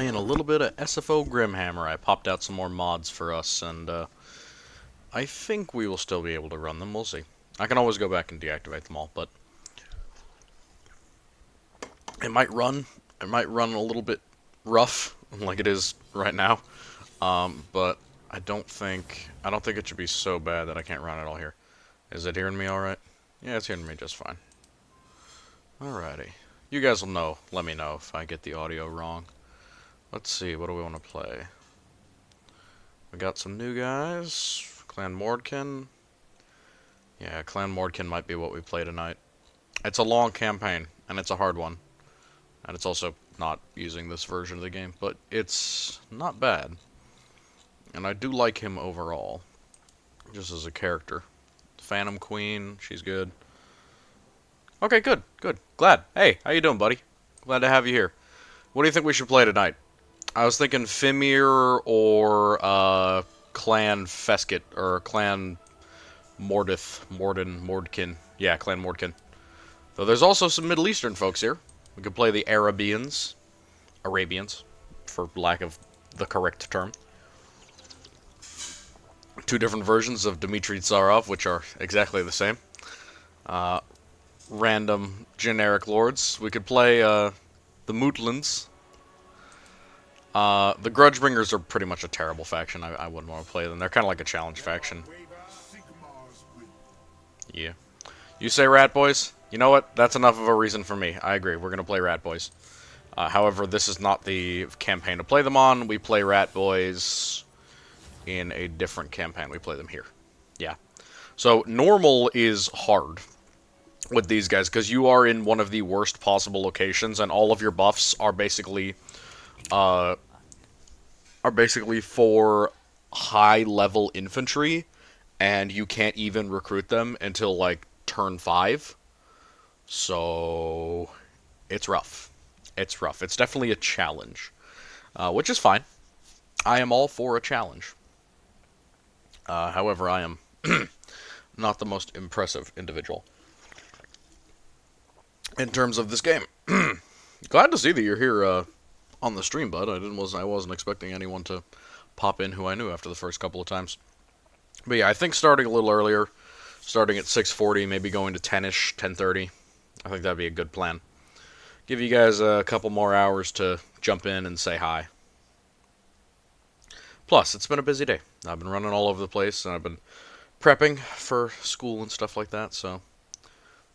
playing a little bit of SFO Grimhammer. I popped out some more mods for us, and I think we will still be able to run them. We'll see. I can always go back and deactivate them all, but it might run. It might run a little bit rough, like it is right now. But I don't think it should be so bad that I can't run it all here. Is it hearing me all right? Yeah, it's hearing me just fine. Alrighty. You guys will know. Let me know if I get the audio wrong. Let's see, what do we want to play? We got some new guys. Clan Mordkin. Yeah, Clan Mordkin might be what we play tonight. It's a long campaign, and it's a hard one. And it's also not using this version of the game, but it's not bad. And I do like him overall, just as a character. Phantom Queen, she's good. Okay, good, good. Glad. Hey, how you doing, buddy? Glad to have you here. What do you think we should play tonight? I was thinking Fimir or Clan Feskit or Clan Mordkin. Yeah, Clan Mordkin. Though there's also some Middle Eastern folks here. We could play the Arabians, for lack of the correct term. Two different versions of Dmitry Tsarov, which are exactly the same. Random generic lords. We could play the Mootlins. The Grudgebringers are pretty much a terrible faction. I wouldn't want to play them. They're kind of like a challenge faction. Yeah. You say Rat Boys? You know what? That's enough of a reason for me. I agree. We're going to play Rat Boys. However, this is not the campaign to play them on. We play Rat Boys in a different campaign. We play them here. Yeah. So, normal is hard with these guys, because you are in one of the worst possible locations, and all of your buffs are basically for high-level infantry, and you can't even recruit them until, like, turn 5. So, it's rough. It's rough. It's definitely a challenge, which is fine. I am all for a challenge. However, I am not the most impressive individual in terms of this game. Glad to see that you're here on the stream, bud. I wasn't expecting anyone to pop in who I knew after the first couple of times. But yeah, I think starting a little earlier, starting at 6:40, maybe going to 10ish, 10:30. I think that'd be a good plan. Give you guys a couple more hours to jump in and say hi. Plus, it's been a busy day. I've been running all over the place, and I've been prepping for school and stuff like that, so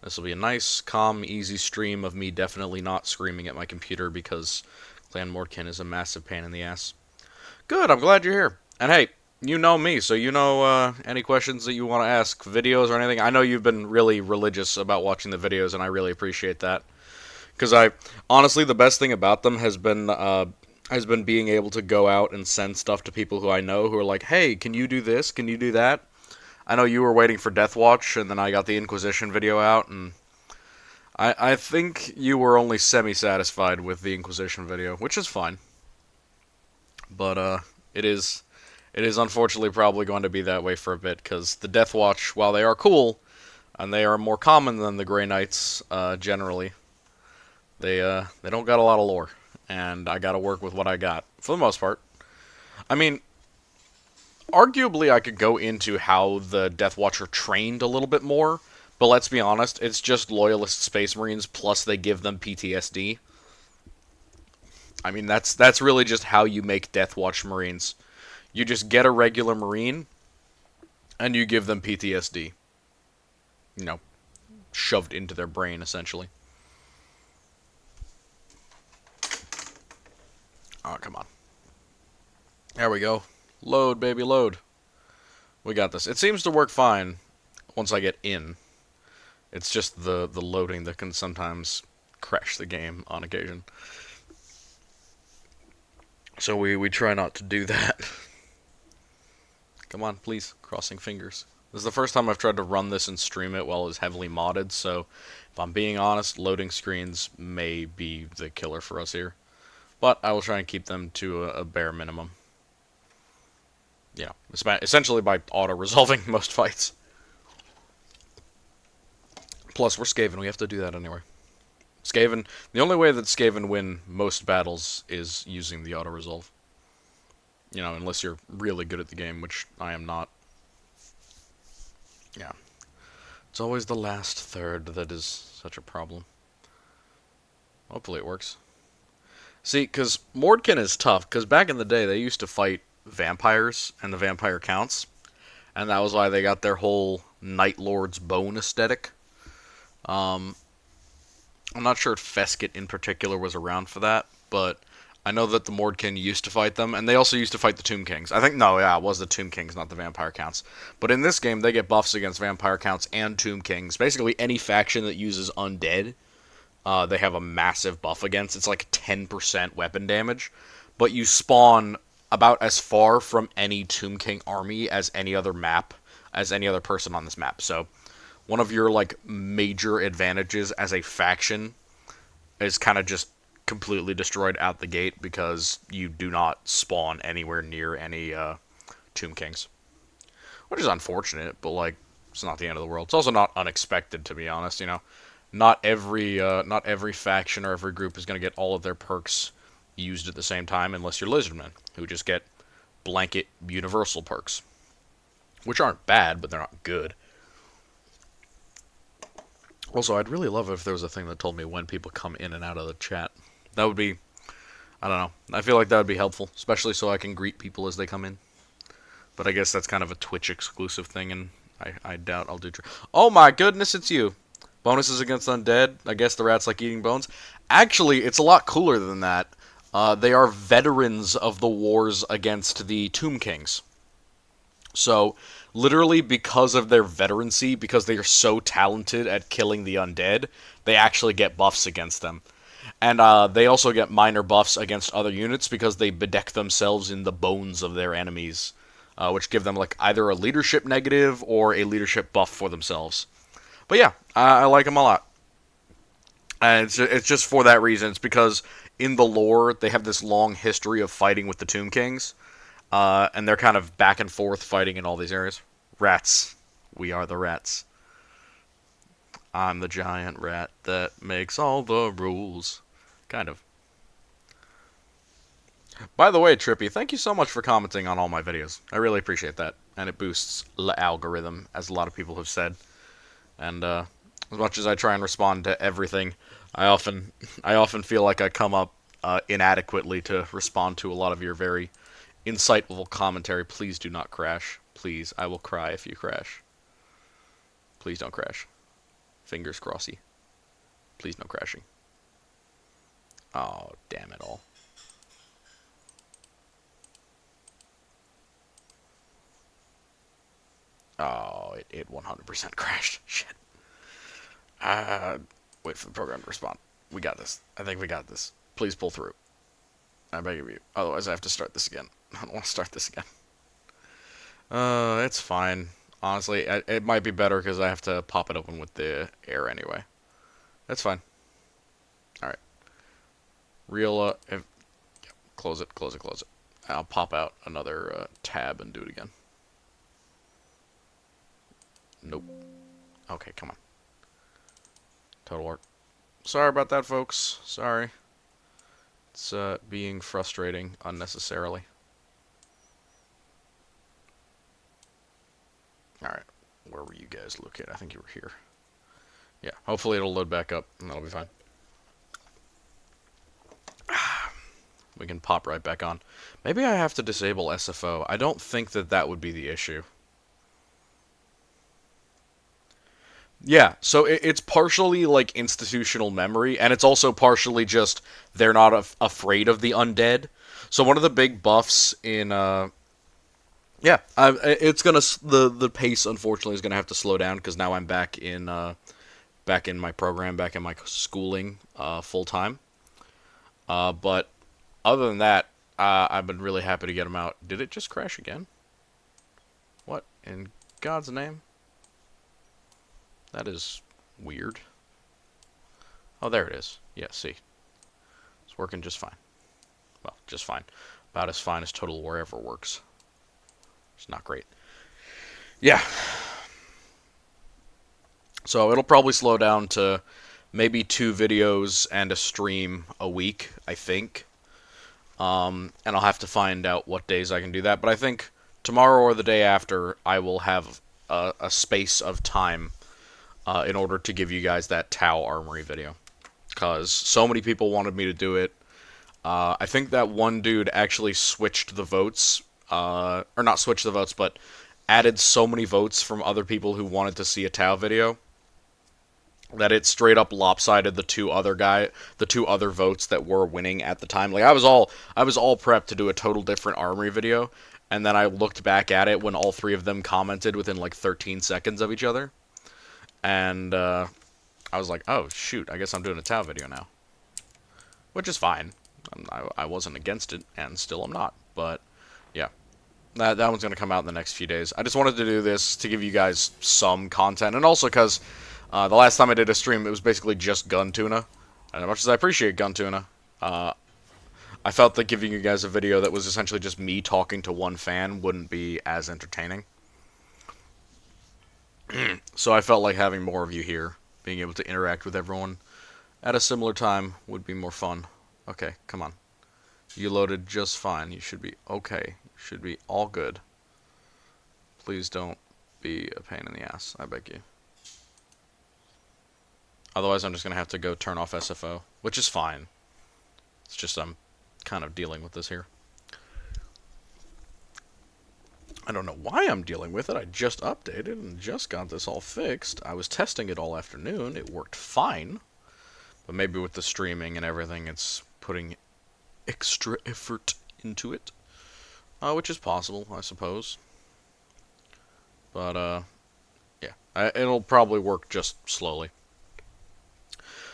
this will be a nice, calm, easy stream of me definitely not screaming at my computer because Clan Mordkin is a massive pain in the ass. Good, I'm glad you're here. And hey, you know me, so you know any questions that you want to ask, videos or anything. I know you've been really religious about watching the videos, and I really appreciate that. Because honestly, the best thing about them has been being able to go out and send stuff to people who I know who are like, hey, can you do this? Can you do that? I know you were waiting for Death Watch, and then I got the Inquisition video out, and I think you were only semi-satisfied with the Inquisition video, which is fine. But it is unfortunately probably going to be that way for a bit, because the Death Watch, while they are cool, and they are more common than the Grey Knights generally, they don't got a lot of lore, and I gotta work with what I got, for the most part. I mean, arguably I could go into how the Death Watch are trained a little bit more, but let's be honest, it's just Loyalist Space Marines, plus they give them PTSD. I mean, that's really just how you make Death Watch Marines. You just get a regular Marine, and you give them PTSD. You know, shoved into their brain, essentially. Oh, come on. There we go. Load, baby, load. We got this. It seems to work fine once I get in. It's just the loading that can sometimes crash the game on occasion. So we try not to do that. Come on, please. Crossing fingers. This is the first time I've tried to run this and stream it while it was heavily modded, so if I'm being honest, loading screens may be the killer for us here. But I will try and keep them to a bare minimum. You know, essentially by auto-resolving most fights. Plus, we're Skaven. We have to do that anyway. Skaven, the only way that Skaven win most battles is using the auto-resolve. You know, unless you're really good at the game, which I am not. Yeah. It's always the last third that is such a problem. Hopefully it works. See, because Mordkin is tough, because back in the day they used to fight vampires and the vampire counts, and that was why they got their whole Night Lord's Bone aesthetic. I'm not sure if Feskett in particular was around for that, but I know that the Mordkin used to fight them, and they also used to fight the Tomb Kings. I think, no, yeah, it was the Tomb Kings, not the Vampire Counts. But in this game, they get buffs against Vampire Counts and Tomb Kings. Basically, any faction that uses Undead, they have a massive buff against. It's like 10% weapon damage, but you spawn about as far from any Tomb King army as any other map, as any other person on this map. So one of your like major advantages as a faction is kind of just completely destroyed out the gate because you do not spawn anywhere near any Tomb Kings, which is unfortunate, but like it's not the end of the world. It's also not unexpected, to be honest. You know, not every faction or every group is going to get all of their perks used at the same time, unless you're Lizardmen, who just get blanket universal perks, which aren't bad, but they're not good. Also, I'd really love if there was a thing that told me when people come in and out of the chat. That would be, I don't know, I feel like that would be helpful, especially so I can greet people as they come in. But I guess that's kind of a Twitch exclusive thing, and I doubt I'll do... Oh my goodness, it's you! Bonuses against undead. I guess the rats like eating bones. Actually, it's a lot cooler than that. They are veterans of the wars against the Tomb Kings. So, literally because of their veterancy, because they are so talented at killing the undead, they actually get buffs against them. And they also get minor buffs against other units because they bedeck themselves in the bones of their enemies, which give them like either a leadership negative or a leadership buff for themselves. But yeah, I like them a lot. And it's just for that reason. It's because in the lore, they have this long history of fighting with the Tomb Kings. And they're kind of back and forth fighting in all these areas. Rats. We are the rats. I'm the giant rat that makes all the rules. Kind of. By the way, Trippy, thank you so much for commenting on all my videos. I really appreciate that. And it boosts the algorithm, as a lot of people have said. And as much as I try and respond to everything, I often feel like I come up inadequately to respond to a lot of your very insightful commentary. Please do not crash. Please, I will cry if you crash. Please don't crash. Fingers crossy. Please no crashing. Oh, damn it all. Oh, it 100% crashed. Shit. Wait for the program to respond. We got this. I think we got this. Please pull through. I beg of you. Otherwise, I have to start this again. I don't want to start this again. It's fine. Honestly, it might be better because I have to pop it open with the air anyway. That's fine. Alright. Close it, close it, close it. I'll pop out another tab and do it again. Nope. Okay, come on. Total work. Sorry about that, folks. Sorry. It's being frustrating unnecessarily. Alright. Where were you guys located? I think you were here. Yeah, hopefully it'll load back up, and that'll be fine. We can pop right back on. Maybe I have to disable SFO. I don't think that would be the issue. Yeah, so it's partially like institutional memory, and it's also partially just they're not afraid of the undead. So one of the big buffs in it's gonna the pace unfortunately is gonna have to slow down because now I'm back in my program, back in my schooling full time. But other than that, I've been really happy to get them out. Did it just crash again? What in God's name? That is weird. Oh, there it is. Yeah, see. It's working just fine. Well, just fine. About as fine as Total War ever works. It's not great. Yeah. So it'll probably slow down to maybe 2 videos and a stream a week, I think. And I'll have to find out what days I can do that. But I think tomorrow or the day after, I will have a space of time in order to give you guys that Tau Armory video. Because so many people wanted me to do it. I think that one dude actually switched the votes. Or not switched the votes, but added so many votes from other people who wanted to see a Tau video that it straight up lopsided the two other votes that were winning at the time. Like I was all prepped to do a total different Armory video, and then I looked back at it when all 3 of them commented within like 13 seconds of each other, and I was like, oh shoot, I guess I'm doing a Tau video now, which is fine. I wasn't against it, and still I'm not. But yeah, that one's gonna come out in the next few days. I just wanted to do this to give you guys some content, and also because the last time I did a stream, it was basically just Gun Tuna. And as much as I appreciate Gun Tuna, I felt that giving you guys a video that was essentially just me talking to one fan wouldn't be as entertaining. So I felt like having more of you here, being able to interact with everyone at a similar time would be more fun. Okay, come on. You loaded just fine. You should be okay. You should be all good. Please don't be a pain in the ass, I beg you. Otherwise, I'm just going to have to go turn off SFO, which is fine. It's just I'm kind of dealing with this here. I don't know why I'm dealing with it. I just updated and just got this all fixed. I was testing it all afternoon. It worked fine. But maybe with the streaming and everything, it's putting extra effort into it. Which is possible, I suppose. But, yeah. It'll probably work just slowly.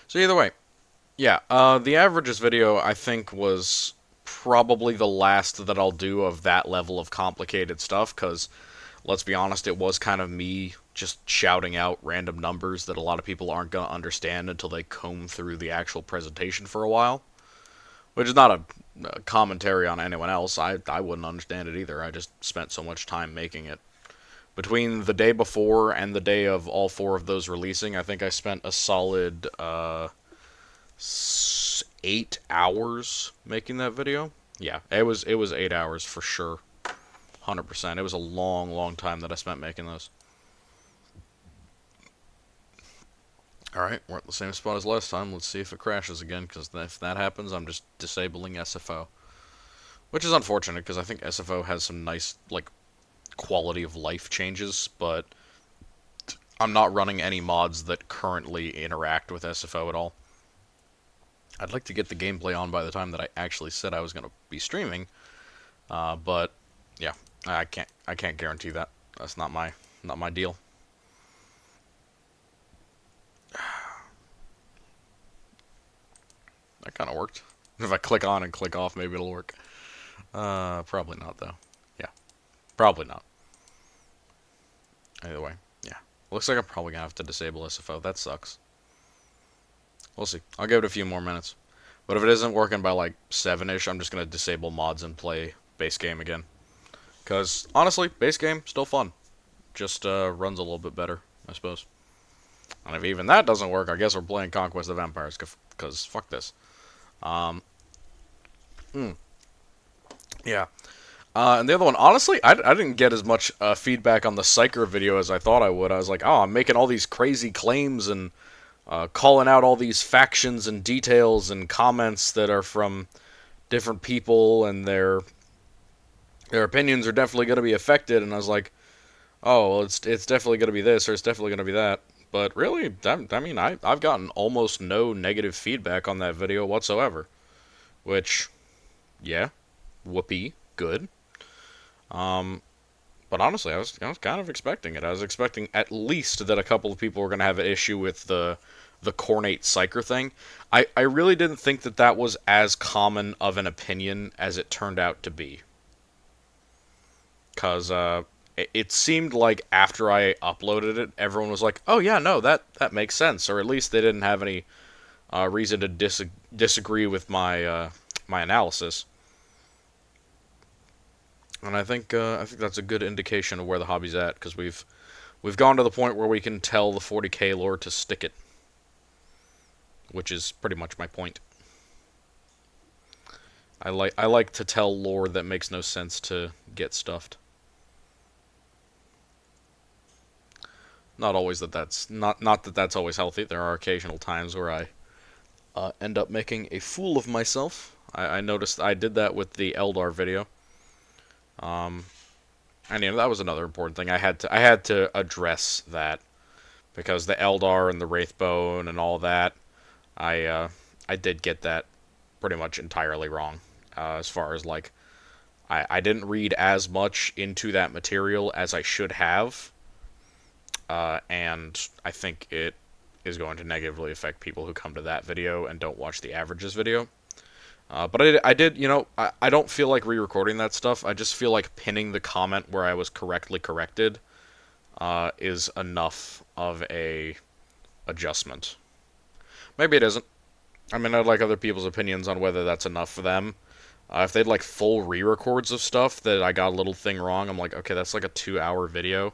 So either way, yeah, the Averages video, I think, was probably the last that I'll do of that level of complicated stuff, because, let's be honest, it was kind of me just shouting out random numbers that a lot of people aren't going to understand until they comb through the actual presentation for a while. Which is not a commentary on anyone else. I wouldn't understand it either. I just spent so much time making it. Between the day before and the day of all 4 of those releasing, I think I spent a solid 8 hours making that video. Yeah, it was 8 hours for sure. 100%. It was a long time that I spent making those. Alright, we're at the same spot as last time. Let's see if it crashes again, because if that happens, I'm just disabling SFO. Which is unfortunate, because I think SFO has some nice, like, quality of life changes, but I'm not running any mods that currently interact with SFO at all. I'd like to get the gameplay on by the time that I actually said I was going to be streaming, but yeah, I can't guarantee that. That's not my deal. That kind of worked. If I click on and click off, maybe it'll work. Probably not, though. Yeah, probably not. Either way, yeah. Looks like I'm probably going to have to disable SFO. That sucks. We'll see. I'll give it a few more minutes. But if it isn't working by, like, 7-ish, I'm just going to disable mods and play base game again. Because, honestly, base game, still fun. Just runs a little bit better, I suppose. And if even that doesn't work, I guess we're playing Conquest of Empires, because fuck this. Yeah. And the other one, honestly, I didn't get as much feedback on the Psyker video as I thought I would. I was like, oh, I'm making all these crazy claims and calling out all these factions and details and comments that are from different people, and their opinions are definitely going to be affected. And I was like, oh, well, it's definitely going to be this, or it's definitely going to be that. But really, I mean, I've gotten almost no negative feedback on that video whatsoever. Which, yeah, whoopee, good. But honestly, I was kind of expecting it. I was expecting at least that a couple of people were going to have an issue with the Cornate Psyker thing. I really didn't think that was as common of an opinion as it turned out to be. Because, it seemed like after I uploaded it, everyone was like, oh yeah, no, that makes sense. Or at least they didn't have any reason to disagree with my my analysis. And I think that's a good indication of where the hobby's at, because we've gone to the point where we can tell the 40k lore to stick it. which is pretty much my point. I like to tell lore that makes no sense to get stuffed. Not always that that's not that that's always healthy. There are occasional times where I end up making a fool of myself. I noticed I did that with the Eldar video. Um, and that was another important thing. I had to address that because the Eldar and the Wraithbone and all that, I did get that pretty much entirely wrong. As far as like, I didn't read as much into that material as I should have, and I think it is going to negatively affect people who come to that video and don't watch the averages video. But I did, I don't feel like re-recording that stuff. I just feel like pinning the comment where I was correctly corrected is enough of a adjustment. Maybe it isn't. I mean, I'd like other people's opinions on whether that's enough for them. If they'd like full re-records of stuff that I got a little thing wrong, I'm like, okay, that's like a 2-hour video.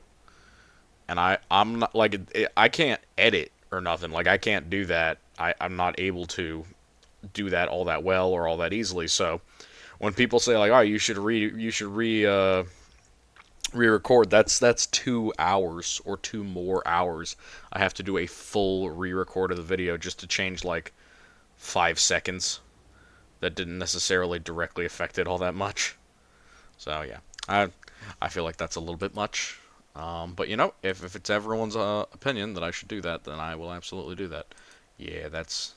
And I'm not, like, I can't edit or nothing. Like, I can't do that. I'm not able to do that all that well or all that easily. So, when people say, like, oh, you should re-record, that's 2 hours or 2 more hours. I have to do a full re-record of the video just to change, like, 5 seconds. That didn't necessarily directly affect it all that much. So, yeah. I feel like that's a little bit much. But, if it's everyone's opinion that I should do that, then I will absolutely do that. Yeah, that's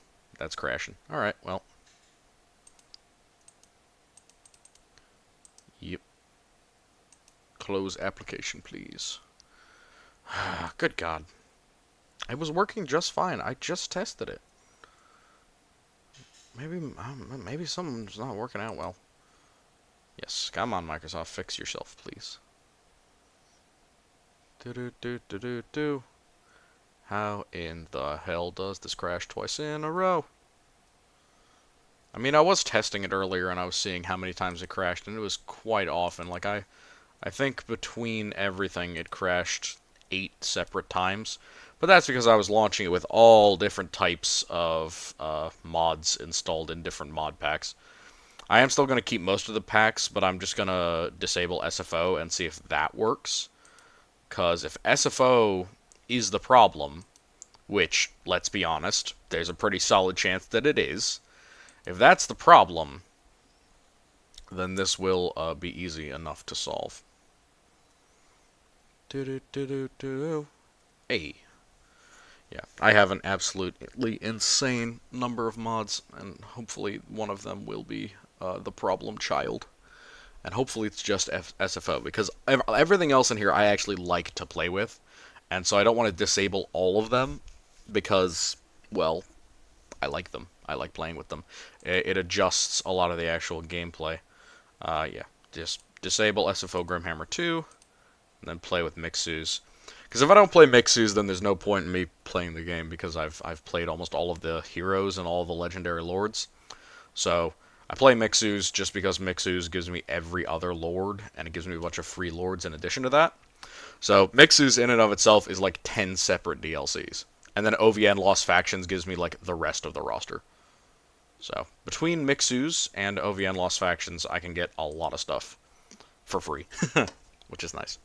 crashing. Alright, well. Yep. Close application, please. Good God. It was working just fine. I just tested it. Maybe something's not working out well. Yes, come on, Microsoft, fix yourself, please. Do. How in the hell does this crash twice in a row? I mean, I was testing it earlier and I was seeing how many times it crashed, and it was quite often. Like, I think between everything it crashed 8 separate times. But that's because I was launching it with all different types of mods installed in different mod packs. I am still going to keep most of the packs, but I'm just going to disable SFO and see if that works. Because if SFO is the problem, which, let's be honest, there's a pretty solid chance that it is, if that's the problem, then this will be easy enough to solve. Hey. Yeah, I have an absolutely insane number of mods, and hopefully one of them will be the problem child. And hopefully it's just SFO, because everything else in here I actually like to play with, and so I don't want to disable all of them, because, well, I like them. I like playing with them. It adjusts a lot of the actual gameplay. Yeah, just disable SFO Grimhammer 2, and then play with Mixus. Because if I don't play Mixus, then there's no point in me playing the game, because I've played almost all of the heroes and all of the legendary lords. So I play Mixus just because Mixus gives me every other lord, and it gives me a bunch of free lords in addition to that. So Mixus in and of itself is like 10 separate DLCs. And then OVN Lost Factions gives me like the rest of the roster. So between Mixus and OVN Lost Factions, I can get a lot of stuff for free, which is nice.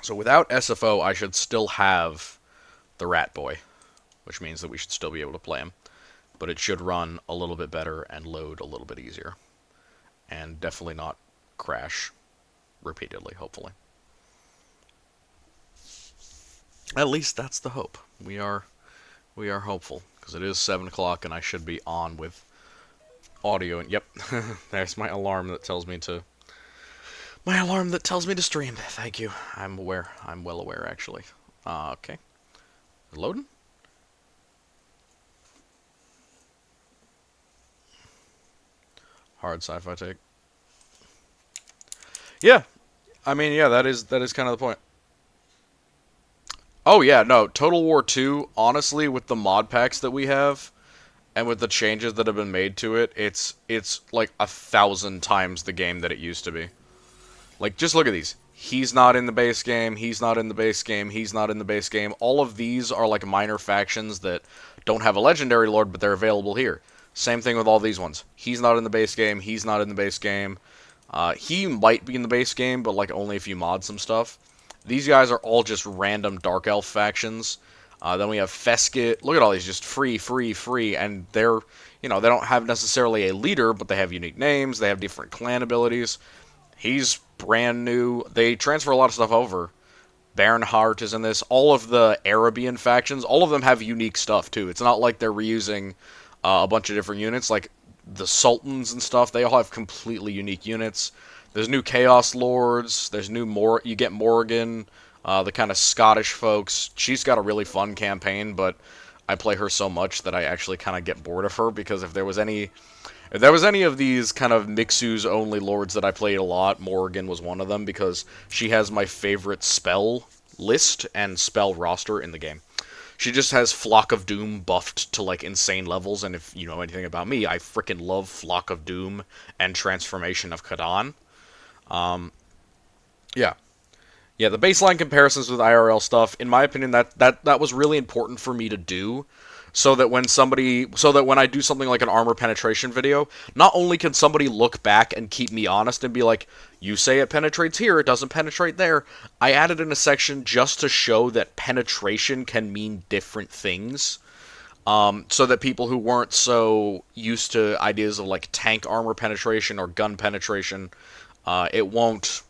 So without SFO, I should still have the Rat Boy, which means that we should still be able to play him. But it should run a little bit better and load a little bit easier. And definitely not crash repeatedly, hopefully. At least that's the hope. We are hopeful, because it is 7 o'clock and I should be on with audio. And yep, there's my alarm that tells me to... stream. Thank you. I'm aware. I'm well aware, actually. Okay. Loading? Hard sci-fi take. Yeah. I mean, yeah, that is kind of the point. Oh, yeah, no. Total War 2, honestly, with the mod packs that we have, and with the changes that have been made to it, it's like 1,000 times the game that it used to be. Like, just look at these. He's not in the base game, he's not in the base game, he's not in the base game. All of these are like minor factions that don't have a legendary lord, but they're available here. Same thing with all these ones. He's not in the base game, he's not in the base game. He might be in the base game, but like only if you mod some stuff. These guys are all just random Dark Elf factions. Then we have Feskit. Look at all these, just free, free, free, and they're, they don't have necessarily a leader, but they have unique names, they have different clan abilities. He's brand new. They transfer a lot of stuff over. Baronheart is in this. All of the Arabian factions, all of them have unique stuff, too. It's not like they're reusing a bunch of different units. Like, the Sultans and stuff, they all have completely unique units. There's new Chaos Lords. There's new you get Morrigan, the kind of Scottish folks. She's got a really fun campaign, but I play her so much that I actually kind of get bored of her, because if there was any of these kind of Mixus only lords that I played a lot, Morrigan was one of them, because she has my favorite spell list and spell roster in the game. She just has Flock of Doom buffed to like insane levels, and if you know anything about me, I frickin' love Flock of Doom and Transformation of Kadan. Yeah. Yeah, the baseline comparisons with IRL stuff, in my opinion, that was really important for me to do, so that when I do something like an armor penetration video, not only can somebody look back and keep me honest and be like, you say it penetrates here, it doesn't penetrate there, I added in a section just to show that penetration can mean different things, so that people who weren't so used to ideas of like tank armor penetration or gun penetration, it won't,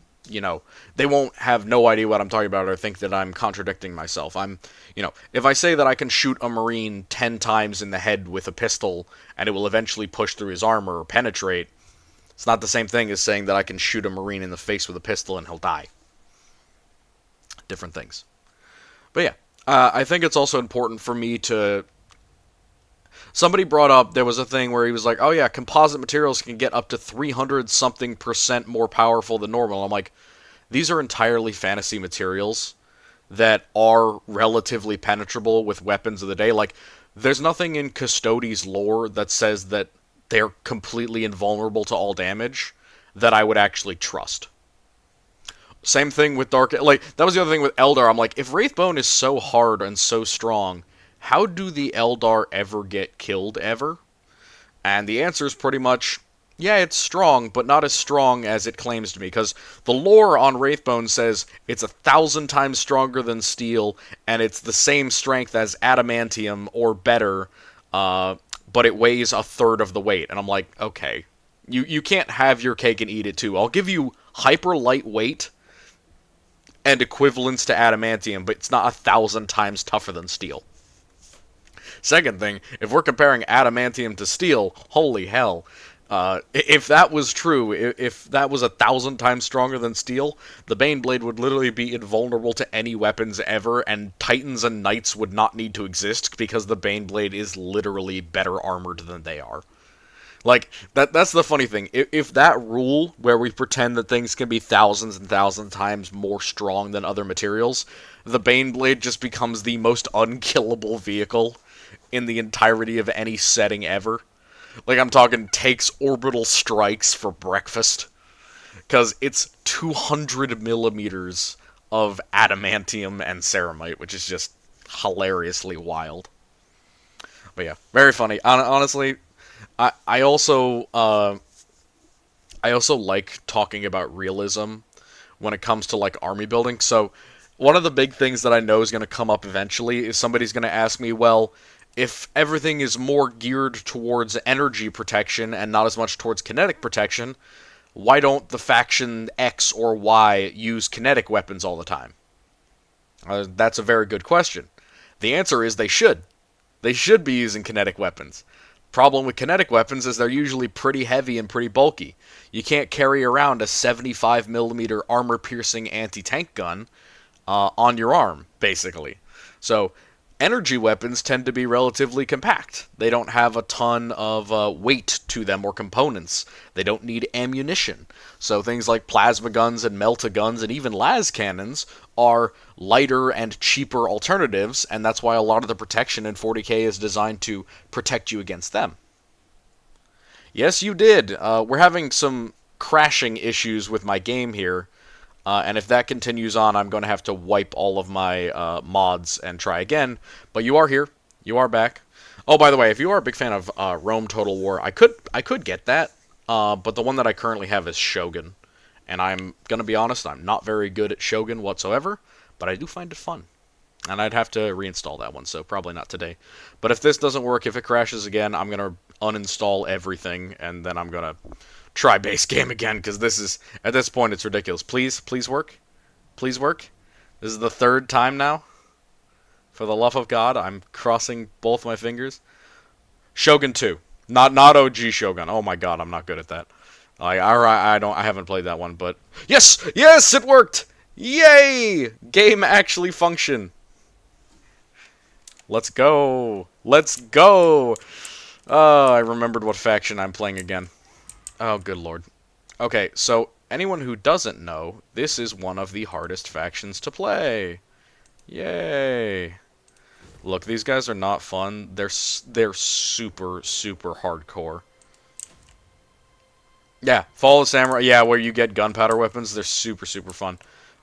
they won't have no idea what I'm talking about or think that I'm contradicting myself. If I say that I can shoot a Marine 10 times in the head with a pistol and it will eventually push through his armor or penetrate, it's not the same thing as saying that I can shoot a Marine in the face with a pistol and he'll die. Different things. But yeah, I think it's also important for me to... Somebody brought up, there was a thing where he was like, oh yeah, composite materials can get up to 300-something% more powerful than normal. I'm like, these are entirely fantasy materials that are relatively penetrable with weapons of the day. Like, there's nothing in Custodes lore that says that they're completely invulnerable to all damage that I would actually trust. Same thing with Dark... Like, that was the other thing with Eldar. I'm like, if Wraithbone is so hard and so strong, how do the Eldar ever get killed, ever? And the answer is pretty much, yeah, it's strong, but not as strong as it claims to be, because the lore on Wraithbone says it's 1,000 times stronger than steel, and it's the same strength as adamantium, or better, but it weighs a third of the weight. And I'm like, okay, you can't have your cake and eat it too. I'll give you hyper lightweight and equivalence to adamantium, but it's not 1,000 times tougher than steel. Second thing, if we're comparing adamantium to steel, holy hell. If that was true, if that was 1,000 times stronger than steel, the Baneblade would literally be invulnerable to any weapons ever, and Titans and Knights would not need to exist, because the Baneblade is literally better armored than they are. Like, that's the funny thing. If that rule, where we pretend that things can be thousands and thousands times more strong than other materials, the Baneblade just becomes the most unkillable vehicle in the entirety of any setting ever. Like, I'm talking takes orbital strikes for breakfast. Because it's 200 millimeters of adamantium and ceramite, which is just hilariously wild. But yeah, very funny. Honestly, I also like talking about realism when it comes to, like, army building. So, one of the big things that I know is going to come up eventually is somebody's going to ask me, well, if everything is more geared towards energy protection and not as much towards kinetic protection, why don't the faction X or Y use kinetic weapons all the time? That's a very good question. The answer is they should. They should be using kinetic weapons. Problem with kinetic weapons is they're usually pretty heavy and pretty bulky. You can't carry around a 75mm armor-piercing anti-tank gun on your arm, basically. So, energy weapons tend to be relatively compact. They don't have a ton of weight to them or components. They don't need ammunition. So things like plasma guns and melta guns and even las cannons are lighter and cheaper alternatives, and that's why a lot of the protection in 40k is designed to protect you against them. Yes, you did. We're having some crashing issues with my game here. And if that continues on, I'm going to have to wipe all of my mods and try again. But you are here. You are back. Oh, by the way, if you are a big fan of Rome Total War, I could get that. But the one that I currently have is Shogun. And I'm going to be honest, I'm not very good at Shogun whatsoever. But I do find it fun. And I'd have to reinstall that one, so probably not today. But if this doesn't work, if it crashes again, I'm going to uninstall everything. And then I'm going to try base game again, because at this point, it's ridiculous. Please work. Please work. This is the third time now. For the love of God, I'm crossing both my fingers. Shogun 2. Not OG Shogun. Oh my God, I'm not good at that. I haven't played that one, but yes, it worked. Yay! Game actually function. Let's go. Let's go. I remembered what faction I'm playing again. Oh, good lord. Okay, so anyone who doesn't know, this is one of the hardest factions to play. Yay. Look, these guys are not fun. They're super, super hardcore. Yeah, Fall of Samurai. Yeah, where you get gunpowder weapons. They're super, super fun.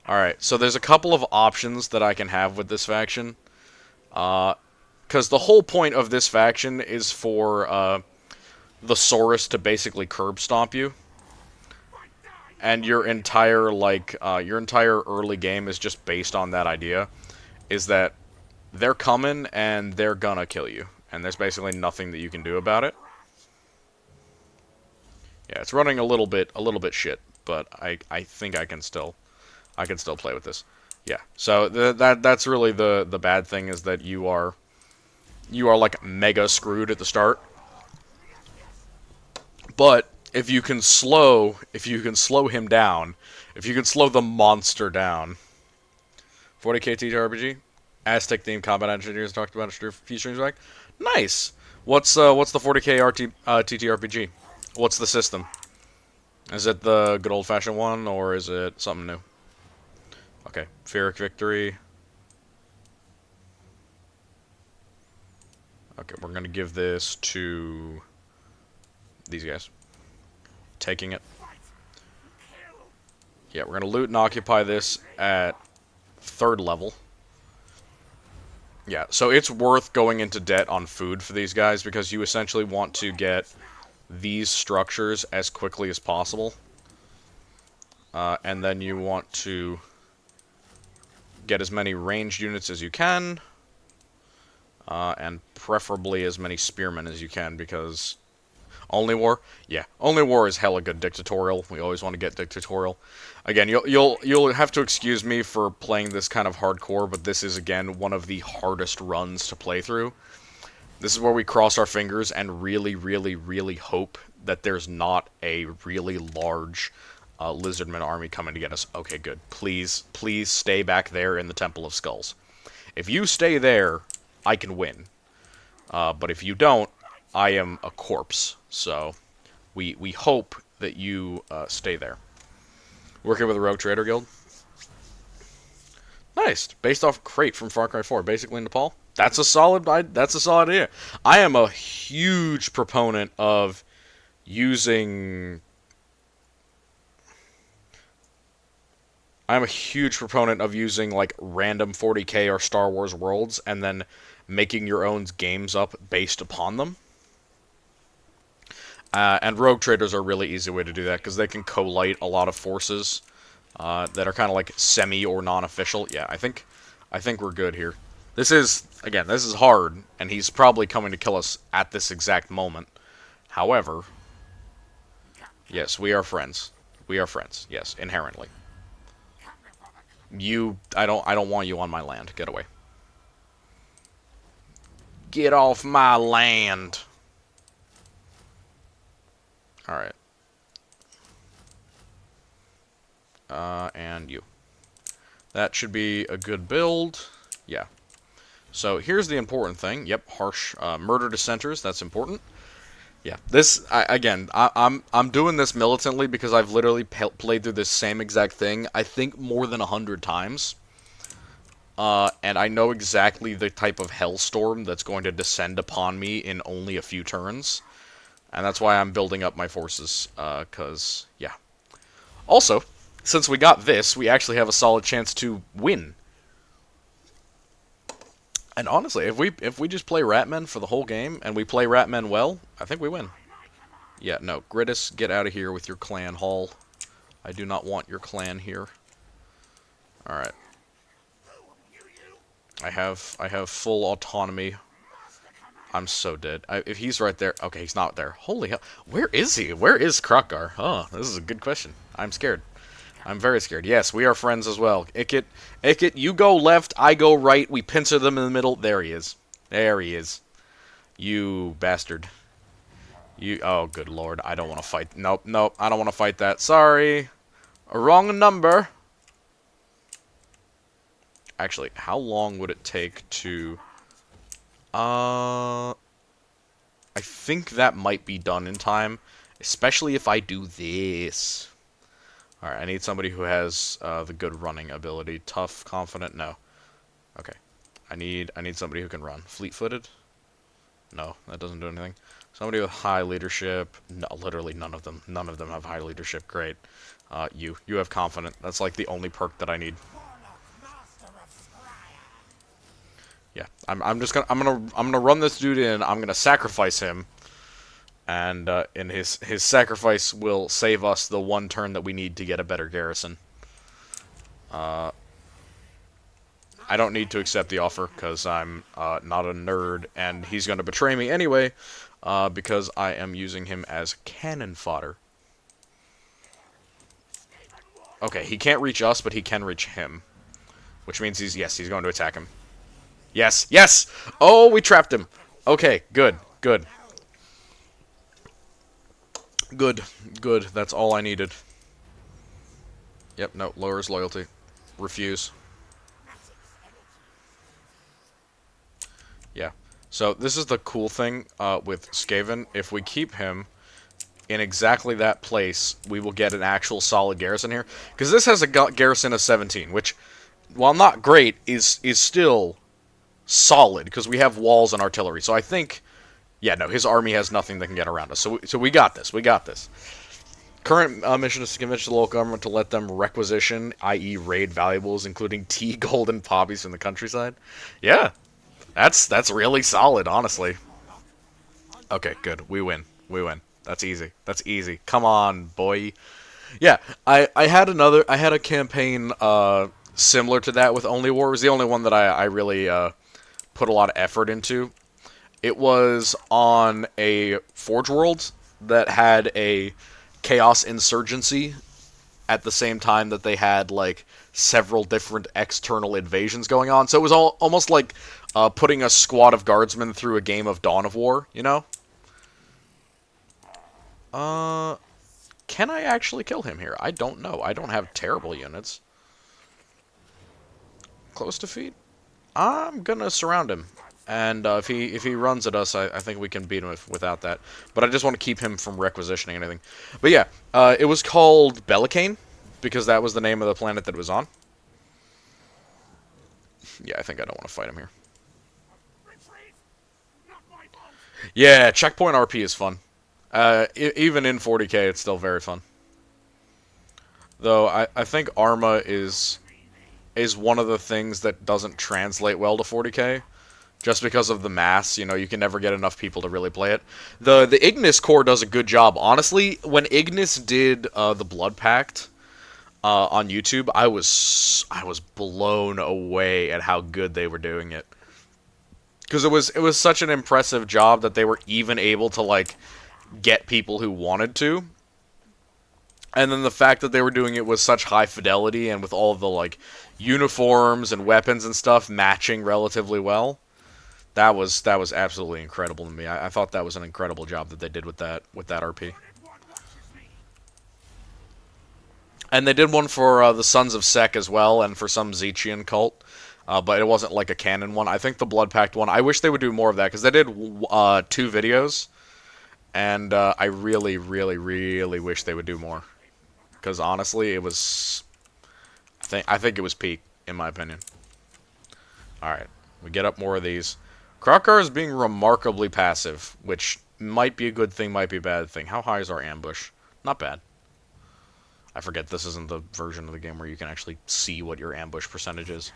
Alright, so there's a couple of options that I can have with this faction. Because the whole point of this faction is for the Saurus to basically curb stomp you. And your entire early game is just based on that idea. Is that they're coming and they're gonna kill you. And there's basically nothing that you can do about it. Yeah, it's running a little bit shit, but I think I can still play with this. Yeah. So that's really the bad thing, is that you are like mega screwed at the start. But if you can slow him down, if you can slow the monster down. 40k TTRPG, Aztec themed combat engineers talked about a few streams back. Nice. What's the 40k TTRPG? What's the system? Is it the good old-fashioned one, or is it something new? Okay, Pyrrhic Victory. Okay, we're gonna give this to these guys. Taking it. Yeah, we're gonna loot and occupy this at 3rd level. Yeah, so it's worth going into debt on food for these guys, because you essentially want to get these structures as quickly as possible. And then you want to get as many ranged units as you can. And preferably as many spearmen as you can, because Only War? Yeah, Only War is hella good dictatorial. We always want to get dictatorial. Again, you'll have to excuse me for playing this kind of hardcore, but this is, again, one of the hardest runs to play through. This is where we cross our fingers and really, really, really hope that there's not a really large lizardman army coming to get us. Okay, good. Please, please stay back there in the Temple of Skulls. If you stay there, I can win. But if you don't, I am a corpse. So we hope that you stay there. Working with a Rogue Trader Guild. Nice. Based off Crate from Far Cry 4, basically in Nepal. That's a solid idea. I am a huge proponent of using like random 40k or Star Wars worlds and then making your own games up based upon them. And Rogue Traders are a really easy way to do that, because they can collate a lot of forces that are kind of like semi or non-official. Yeah, I think we're good here. This is hard, and he's probably coming to kill us at this exact moment. However, yes, we are friends. We are friends. Yes, inherently. I don't want you on my land. Get away. Get off my land. Alright. And you. That should be a good build. Yeah. So here's the important thing. Yep, harsh murder dissenters. That's important. Yeah. This I'm doing this militantly because I've literally played through this same exact thing. I think more than 100 times. And I know exactly the type of hellstorm that's going to descend upon me in only a few turns. And that's why I'm building up my forces, because, yeah. Also, since we got this, we actually have a solid chance to win. And honestly, if we just play Ratmen for the whole game, and we play Ratmen well, I think we win. Yeah, no, Gridis, get out of here with your clan hall. I do not want your clan here. Alright. I have full autonomy. I'm so dead. If he's right there... Okay, he's not there. Holy hell. Where is he? Where is Krokgar? Oh, this is a good question. I'm scared. I'm very scared. Yes, we are friends as well. Ikit, you go left, I go right. We pincer them in the middle. There he is. There he is. You bastard. You... Oh, good lord. I don't want to fight... Nope, nope. I don't want to fight that. Sorry. A wrong number. Actually, how long would it take to... I think that might be done in time, especially if I do this. Alright, I need somebody who has the good running ability. Tough, confident, no. Okay. I need somebody who can run. Fleet-footed? No, that doesn't do anything. Somebody with high leadership. No, literally none of them. None of them have high leadership. Great. You have confident. That's like the only perk that I need. Yeah, I'm gonna run this dude in. I'm gonna sacrifice him, and his sacrifice will save us the one turn that we need to get a better garrison. I don't need to accept the offer because I'm not a nerd, and he's gonna betray me anyway because I am using him as cannon fodder. Okay, he can't reach us, but he can reach him, which means he's going to attack him. Yes, yes! Oh, we trapped him. Okay, good, good. Good, good. That's all I needed. Yep, no, lowers loyalty. Refuse. Yeah. So, this is the cool thing with Skaven. If we keep him in exactly that place, we will get an actual solid garrison here. Because this has a garrison of 17, which, while not great, is still... solid, because we have walls and artillery. So I think, yeah, no, his army has nothing that can get around us. So we got this. We got this. Current mission is to convince the local government to let them requisition, i.e. raid valuables, including tea, gold, and poppies from the countryside. Yeah, that's really solid, honestly. Okay, good. We win. We win. That's easy. That's easy. Come on, boy. Yeah, I had a campaign similar to that with Only War. It was the only one that I really put a lot of effort into. It was on a Forge World that had a Chaos Insurgency at the same time that they had, like, several different external invasions going on. So it was almost like putting a squad of guardsmen through a game of Dawn of War, you know? Can I actually kill him here? I don't know. I don't have terrible units. Close defeat? I'm gonna surround him, and if he runs at us, I think we can beat him without that. But I just want to keep him from requisitioning anything. But yeah, it was called Bellicane because that was the name of the planet that it was on. Yeah, I think I don't want to fight him here. Yeah, checkpoint RP is fun. Even in 40k, it's still very fun. Though I think Arma is one of the things that doesn't translate well to 40k, just because of the mass. You know, you can never get enough people to really play it. The Ignis core does a good job. Honestly, when Ignis did the Blood Pact on YouTube, I was blown away at how good they were doing it. Because it was such an impressive job that they were even able to, like, get people who wanted to. And then the fact that they were doing it with such high fidelity and with all of the, like, uniforms and weapons and stuff matching relatively well, that was absolutely incredible to me. I thought that was an incredible job that they did with that RP. And they did one for the Sons of Sek as well, and for some Zechian cult, but it wasn't like a canon one. I think the Blood Pact one, I wish they would do more of that, because they did 2 videos, and I really, really, really wish they would do more. Because honestly, it was... I think it was peak, in my opinion. Alright, we get up more of these. Krokgar is being remarkably passive, which might be a good thing, might be a bad thing. How high is our ambush? Not bad. I forget this isn't the version of the game where you can actually see what your ambush percentage is.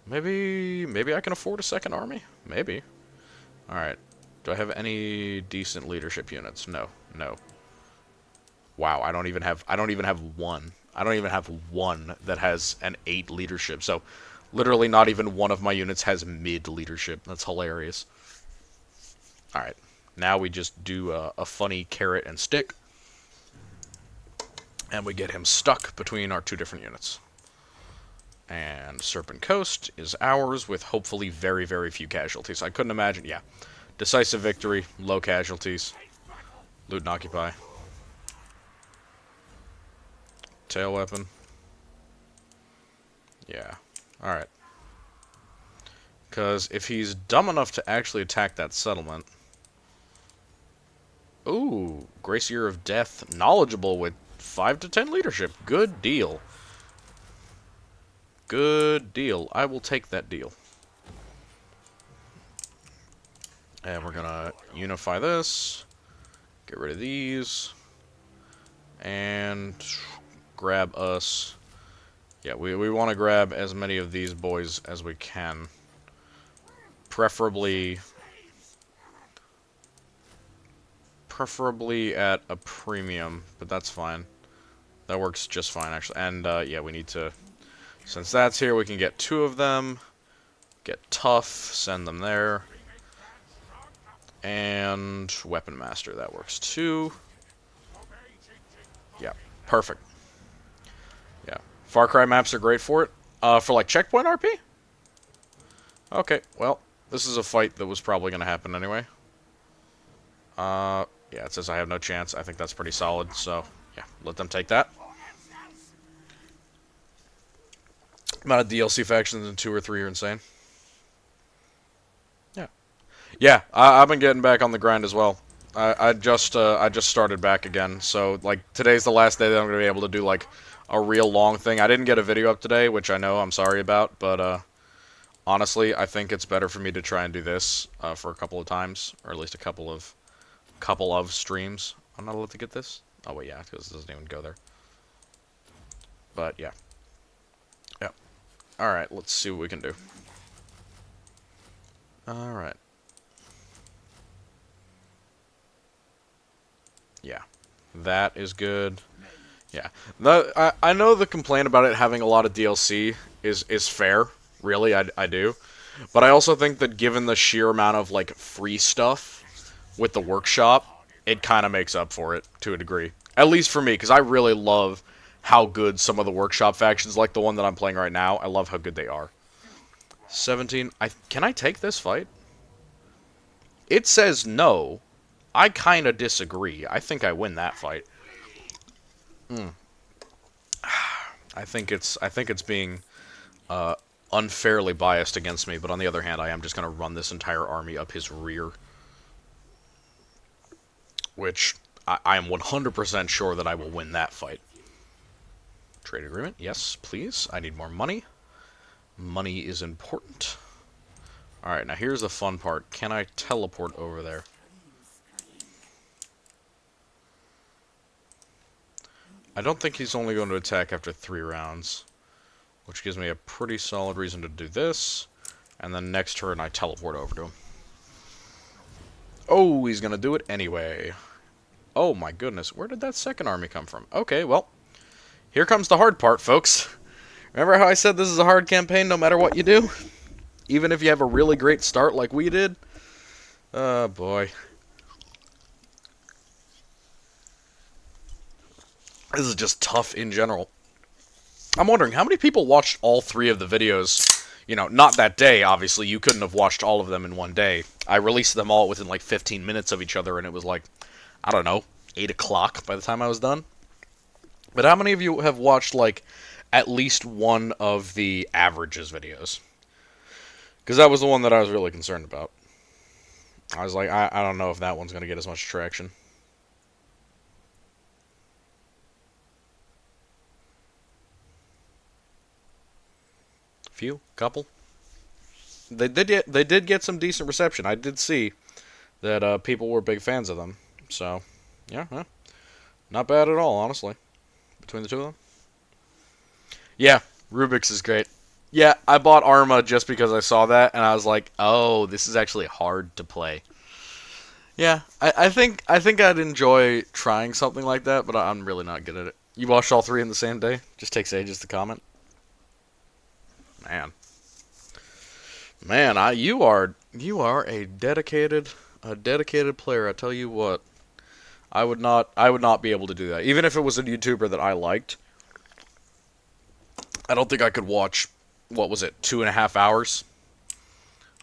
Maybe I can afford a second army? Maybe. Alright. Do I have any decent leadership units? No. No. Wow, I don't even have one. I don't even have one that has an 8 leadership. So, literally not even one of my units has mid leadership. That's hilarious. Alright. Now we just do a funny carrot and stick. And we get him stuck between our 2 different units. And Serpent Coast is ours with hopefully very, very few casualties. I couldn't imagine, yeah. Decisive victory, low casualties. Loot and occupy. Tail weapon. Yeah. Alright. Because if he's dumb enough to actually attack that settlement... Ooh, Gracier of Death, knowledgeable with 5 to 10 leadership. Good deal. Good deal. I will take that deal. And we're gonna unify this. Get rid of these. And grab us. Yeah, we want to grab as many of these boys as we can. Preferably at a premium, but that's fine. That works just fine, actually. And, yeah, we need to... Since that's here, we can get 2 of them. Get Tough, send them there. And Weapon Master, that works too. Yeah, perfect. Yeah, Far Cry maps are great for it. For, like, checkpoint RP? Okay, well, this is a fight that was probably going to happen anyway. Yeah, it says I have no chance. I think that's pretty solid, so, yeah, let them take that. Amount of DLC factions in 2 or 3 are insane. Yeah. Yeah, I've been getting back on the grind as well. I just started back again, so, like, today's the last day that I'm going to be able to do, like, a real long thing. I didn't get a video up today, which I know I'm sorry about, but, honestly, I think it's better for me to try and do this, for a couple of times, or at least a couple of streams. I'm not allowed to get this? Oh, wait, yeah, because it doesn't even go there. But, yeah. Yeah. Alright, let's see what we can do. Alright. Yeah. That is good. Yeah. I know the complaint about it having a lot of DLC is fair. Really, I do. But I also think that given the sheer amount of, like, free stuff with the workshop, it kind of makes up for it to a degree. At least for me, because I really love how good some of the workshop factions, like the one that I'm playing right now, I love how good they are. 17. Can I take this fight? It says no. I kind of disagree. I think I win that fight. I think it's being unfairly biased against me, but on the other hand, I am just going to run this entire army up his rear. Which, I am 100% sure that I will win that fight. Trade agreement? Yes, please. I need more money. Money is important. Alright, now here's the fun part. Can I teleport over there? I don't think he's only going to attack after 3 rounds. Which gives me a pretty solid reason to do this. And then next turn I teleport over to him. Oh, he's going to do it anyway. Oh my goodness, where did that second army come from? Okay, well, here comes the hard part, folks. Remember how I said this is a hard campaign no matter what you do? Even if you have a really great start like we did? Oh boy. This is just tough in general. I'm wondering, how many people watched all 3 of the videos? You know, not that day, obviously. You couldn't have watched all of them in one day. I released them all within like 15 minutes of each other, and it was like, I don't know, 8 o'clock by the time I was done. But how many of you have watched, like, at least one of the averages videos? Because that was the one that I was really concerned about. I was like, I don't know if that one's going to get as much traction. Few, couple. They did get some decent reception. I did see that people were big fans of them. So, yeah. Huh? Not bad at all, honestly. Between the two of them. Yeah, Rubik's is great. Yeah, I bought Arma just because I saw that, and I was like, oh, this is actually hard to play. Yeah, I think I'd enjoy trying something like that, but I'm really not good at it. You watched all three in the same day? Just takes ages to comment. Man, man, you are a dedicated player. I tell you what, I would not be able to do that. Even if it was a YouTuber that I liked, I don't think I could watch. What was it? 2.5 hours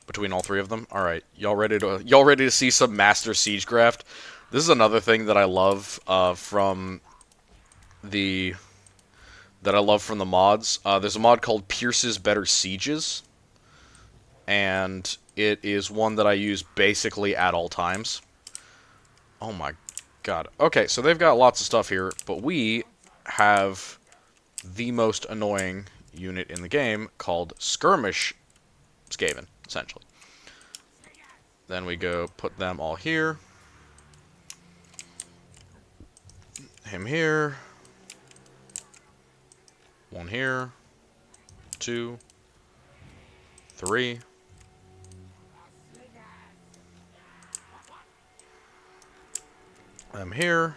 between all three of them. All right, y'all ready to see some Master Siegecraft? This is another thing that I love the from the mods. There's a mod called Pierce's Better Sieges, and it is one that I use basically at all times. Oh my god. Okay, so they've got lots of stuff here, but we have the most annoying unit in the game called Skirmish Skaven, essentially. Then we go put them all here. Him here. One here. 2. 3. Them here.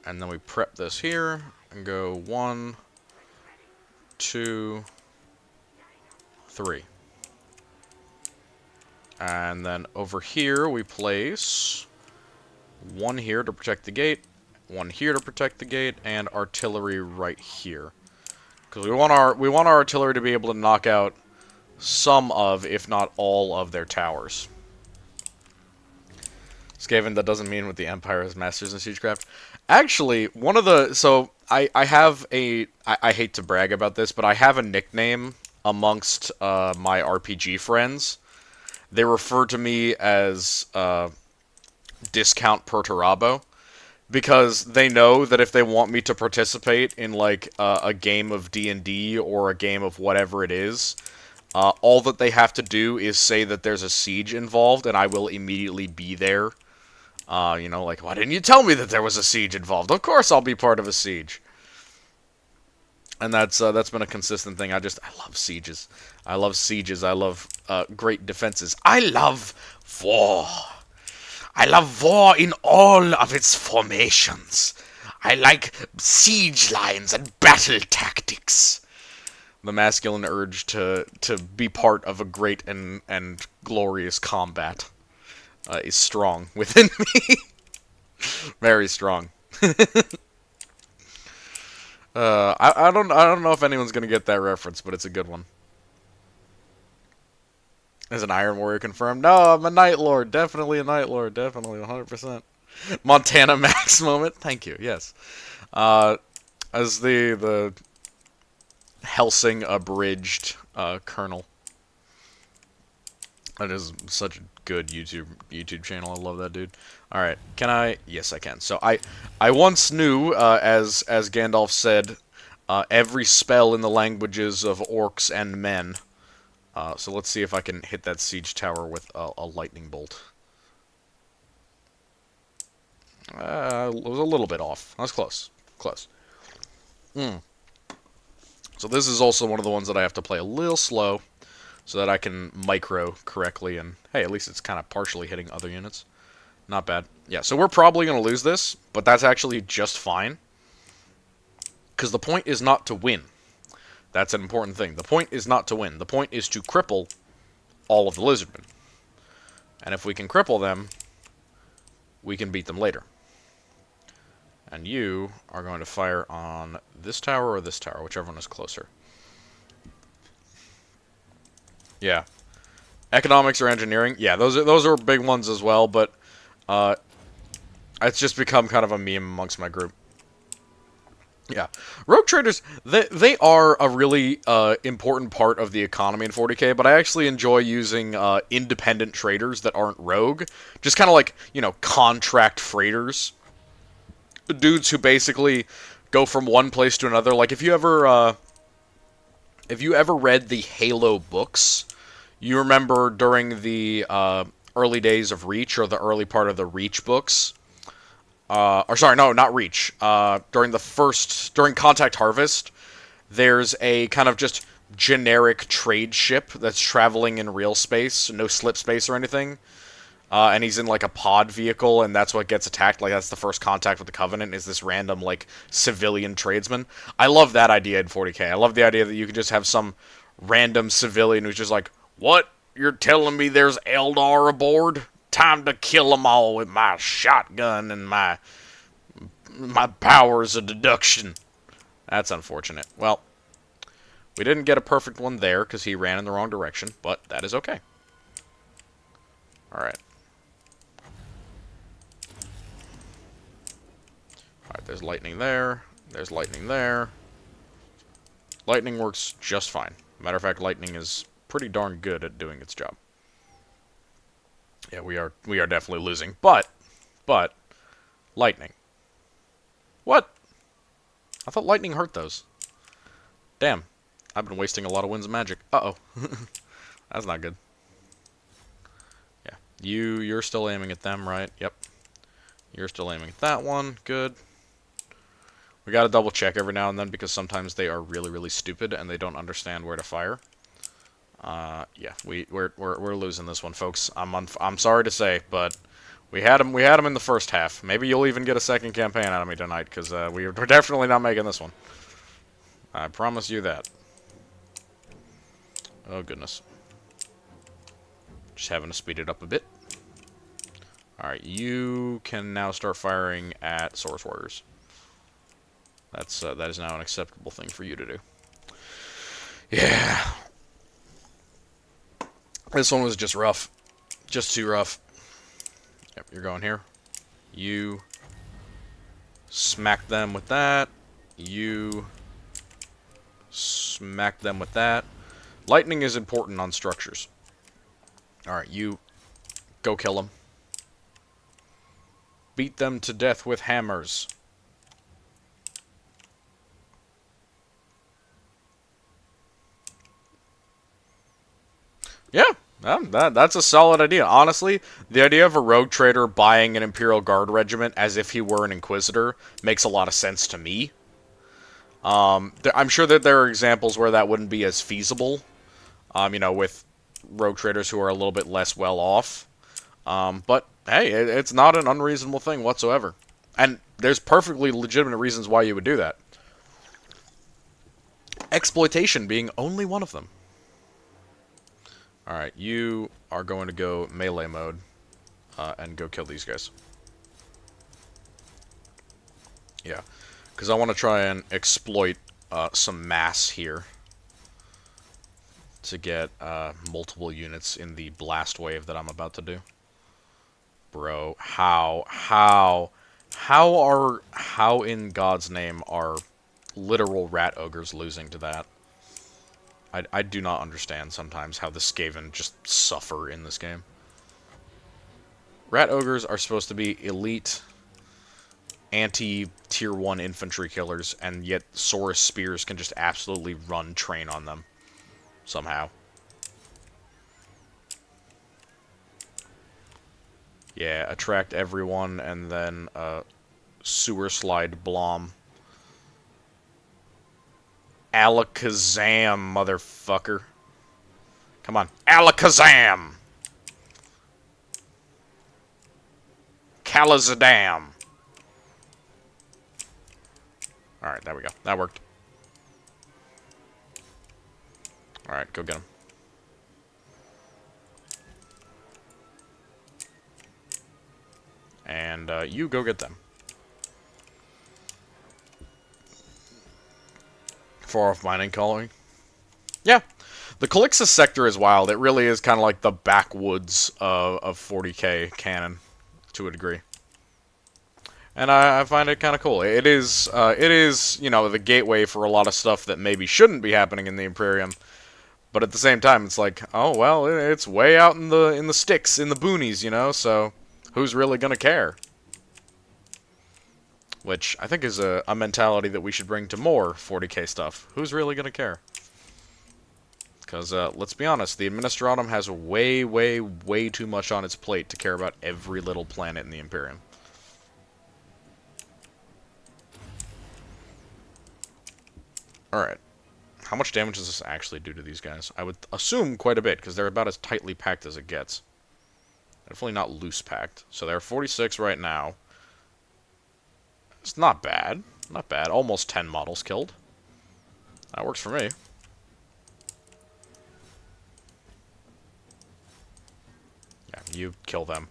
And then we prep this here and go 1, 2, 3. And then over here we place 1 here to protect the gate, 1 here to protect the gate, and artillery right here. Because we want our artillery to be able to knock out some of, if not all of, their towers. Skaven, that doesn't mean with the Empire as masters in Siegecraft. Actually, one of the... So, I have a... I hate to brag about this, but I have a nickname amongst my RPG friends. They refer to me as Discount Perturabo, because they know that if they want me to participate in, like, a game of D&D or a game of whatever it is, all that they have to do is say that there's a siege involved, and I will immediately be there. Like, why didn't you tell me that there was a siege involved? Of course I'll be part of a siege. And that's been a consistent thing. I love sieges. I love sieges. I love great defenses. I love war. I love war in all of its formations. I like siege lines and battle tactics. The masculine urge to be part of a great and glorious combat is strong within me. Very strong. I don't know if anyone's gonna get that reference, but it's a good one. Is an Iron Warrior confirmed? No, I'm a Night Lord. Definitely a Night Lord. Definitely 100%. Montana Max moment. Thank you. Yes. As the Helsing abridged Colonel. That is such a good YouTube channel. I love that dude. All right, can I? Yes, I can. So I once knew, as Gandalf said, every spell in the languages of orcs and men. So let's see if I can hit that siege tower with a lightning bolt. It was a little bit off. I was close. Close. So this is also one of the ones that I have to play a little slow, so that I can micro correctly, and hey, at least it's kind of partially hitting other units. Not bad. Yeah, so we're probably going to lose this, but that's actually just fine. Because the point is not to win. That's an important thing. The point is not to win. The point is to cripple all of the lizardmen. And if we can cripple them, we can beat them later. And you are going to fire on this tower or this tower, whichever one is closer. Yeah. Economics or engineering? Yeah, those are big ones as well, but it's just become kind of a meme amongst my group. Yeah. Rogue traders, they are a really important part of the economy in 40k, but I actually enjoy using independent traders that aren't rogue. Just kind of like, contract freighters. Dudes who basically go from one place to another. Like, if you ever read the Halo books, you remember during the early days of Reach, or the early part of the Reach books, or sorry, no, not reach. During Contact Harvest, there's a kind of just generic trade ship that's traveling in real space, no slip space or anything. And he's in like a pod vehicle, and that's what gets attacked. Like that's the first contact with the Covenant is this random like civilian tradesman. I love that idea in 40K. I love the idea that you could just have some random civilian who's just like, "What? You're telling me there's Eldar aboard? Time to kill them all with my shotgun and my powers of deduction." That's unfortunate. Well, we didn't get a perfect one there because he ran in the wrong direction, but that is okay. All right. Alright, there's lightning there. There's lightning there. Lightning works just fine. Matter of fact, lightning is pretty darn good at doing its job. Yeah, we are definitely losing. But lightning. What? I thought lightning hurt those. Damn. I've been wasting a lot of winds of magic. Uh-oh. That's not good. Yeah. You're still aiming at them, right? Yep. You're still aiming at that one. Good. We gotta double check every now and then because sometimes they are really, really stupid and they don't understand where to fire. Yeah, we're losing this one, folks. I'm sorry to say, but we had him in the first half. Maybe you'll even get a second campaign out of me tonight because we're definitely not making this one. I promise you that. Oh goodness. Just having to speed it up a bit. All right, you can now start firing at Source Warriors. That is now an acceptable thing for you to do. Yeah. This one was just rough. Just too rough. Yep, you're going here. You smack them with that. You smack them with that. Lightning is important on structures. Alright, you go kill them. Beat them to death with hammers. Yeah, that's a solid idea. Honestly, the idea of a rogue trader buying an Imperial Guard regiment as if he were an Inquisitor makes a lot of sense to me. I'm sure that there are examples where that wouldn't be as feasible, you know, with rogue traders who are a little bit less well off. But, hey, it's not an unreasonable thing whatsoever. And there's perfectly legitimate reasons why you would do that. Exploitation being only one of them. Alright, you are going to go melee mode and go kill these guys. Yeah, because I want to try and exploit some mass here to get multiple units in the blast wave that I'm about to do. Bro, how in God's name are literal rat ogres losing to that? I do not understand sometimes how the Skaven just suffer in this game. Rat ogres are supposed to be elite anti-tier 1 infantry killers, and yet Saurus spears can just absolutely run train on them. Somehow. Yeah, attract everyone, and then sewer slide Blom. Alakazam, motherfucker. Come on. Alakazam! Kalazadam. Alright, there we go. That worked. Alright, go get him. And you go get them. Far off mining colony. Yeah. The Calixus sector is wild. It really is kind of like the backwoods of 40k canon, to a degree. And I find it kind of cool. It is, you know, the gateway for a lot of stuff that maybe shouldn't be happening in the Imperium. But at the same time, it's like, oh, well, it's way out in the sticks, in the boonies, you know, so who's really going to care? Which I think is a mentality that we should bring to more 40k stuff. Who's really going to care? Because, let's be honest, the Administratum has way, way, way too much on its plate to care about every little planet in the Imperium. Alright. How much damage does this actually do to these guys? I would assume quite a bit, because they're about as tightly packed as it gets. Definitely not loose packed. So they're 46 right now. It's not bad. Not bad. Almost 10 models killed. That works for me. Yeah, you kill them.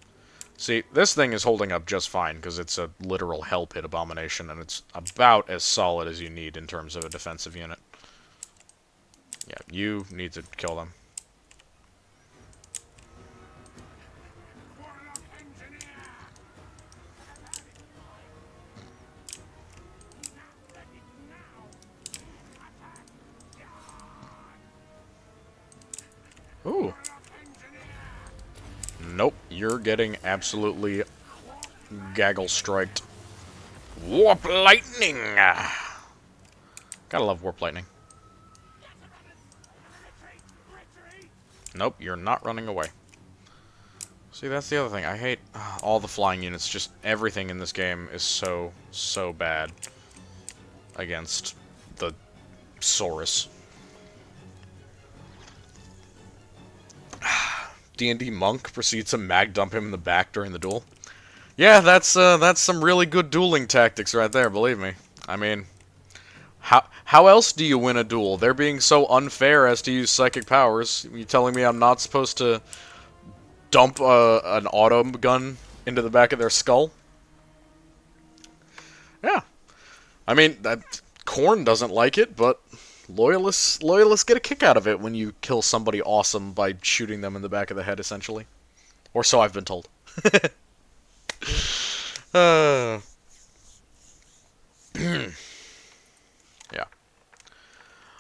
See, this thing is holding up just fine, because it's a literal hell pit abomination, and it's about as solid as you need in terms of a defensive unit. Yeah, you need to kill them. Ooh. Nope, you're getting absolutely gaggle-striked. Warp lightning! Gotta love warp lightning. Nope, you're not running away. See, that's the other thing. I hate all the flying units. Just everything in this game is so bad against the Saurus. D&D monk proceeds to mag dump him in the back during the duel. Yeah, that's some really good dueling tactics right there, believe me. I mean, how else do you win a duel? They're being so unfair as to use psychic powers. You telling me I'm not supposed to dump an auto gun into the back of their skull? Yeah. I mean, Khorne doesn't like it, but loyalists get a kick out of it when you kill somebody awesome by shooting them in the back of the head, essentially. Or so I've been told. Yeah.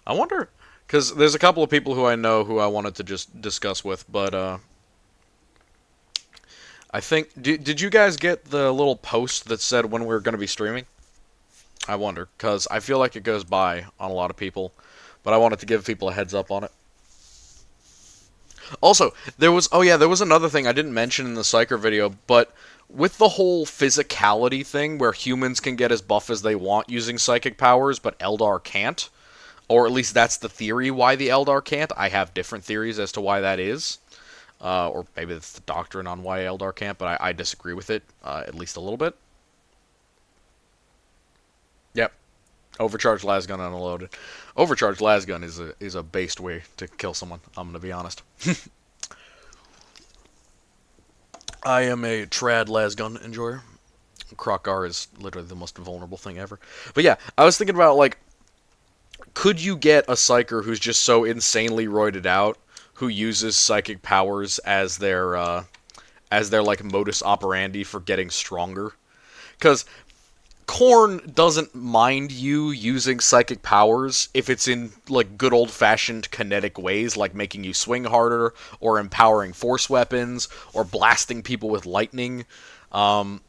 I wonder, because there's a couple of people who I know who I wanted to just discuss with, but I think, did you guys get the little post that said when we were going to be streaming? I wonder, because I feel like it goes by on a lot of people, but I wanted to give people a heads up on it. Also, there was another thing I didn't mention in the Psyker video, but with the whole physicality thing, where humans can get as buff as they want using psychic powers, but Eldar can't, or at least that's the theory why the Eldar can't. I have different theories as to why that is, or maybe it's the doctrine on why Eldar can't, but I disagree with it, at least a little bit. Yep. Overcharged lasgun unloaded. Overcharged lasgun is a based way to kill someone, I'm gonna be honest. I am a trad lasgun enjoyer. Krokgar is literally the most vulnerable thing ever. But yeah, I was thinking about, like, could you get a psyker who's just so insanely roided out, who uses psychic powers as their like modus operandi for getting stronger? Because Khorne doesn't mind you using psychic powers if it's in, like, good old-fashioned kinetic ways, like making you swing harder, or empowering force weapons, or blasting people with lightning. You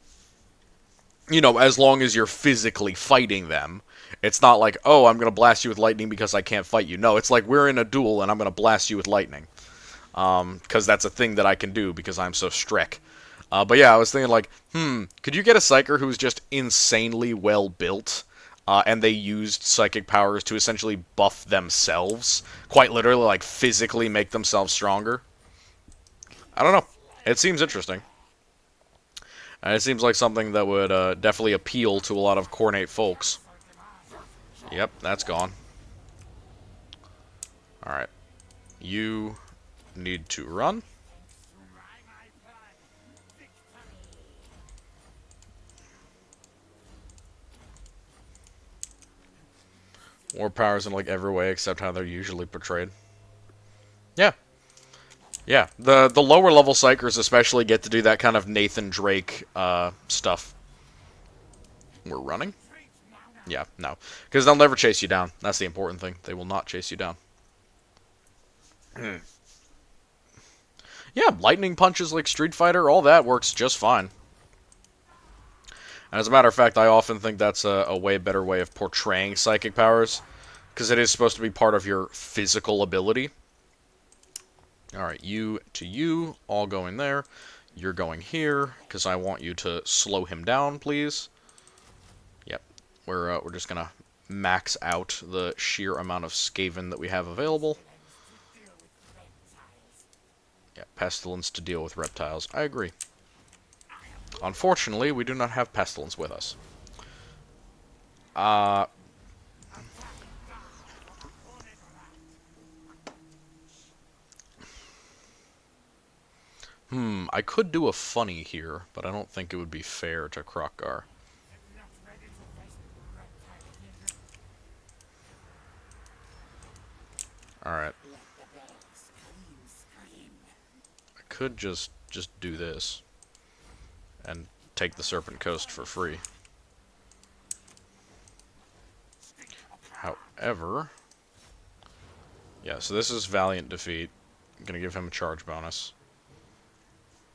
know, as long as you're physically fighting them. It's not like, oh, I'm going to blast you with lightning because I can't fight you. No, it's like, we're in a duel and I'm going to blast you with lightning. Because that's a thing that I can do because I'm so strict. But yeah, I was thinking, like, could you get a psyker who's just insanely well built, and they used psychic powers to essentially buff themselves? Quite literally, like, physically make themselves stronger? I don't know. It seems interesting. And it seems like something that would definitely appeal to a lot of Khornate folks. Yep, that's gone. Alright. You need to run. More powers in, like, every way except how they're usually portrayed. Yeah. Yeah. The lower level psychers especially get to do that kind of Nathan Drake stuff. We're running? Yeah, no. Because they'll never chase you down. That's the important thing. They will not chase you down. Yeah, lightning punches like Street Fighter, all that works just fine. And as a matter of fact, I often think that's a way better way of portraying psychic powers, because it is supposed to be part of your physical ability. Alright, you to you, all going there. You're going here, because I want you to slow him down, please. Yep, we're just gonna max out the sheer amount of Skaven that we have available. Yeah, Pestilence to deal with reptiles. I agree. Unfortunately, we do not have Pestilence with us. I could do a funny here, but I don't think it would be fair to Krokgar. Alright. I could just do this. And take the Serpent Coast for free. However... Yeah, so this is Valiant Defeat. I'm gonna give him a charge bonus.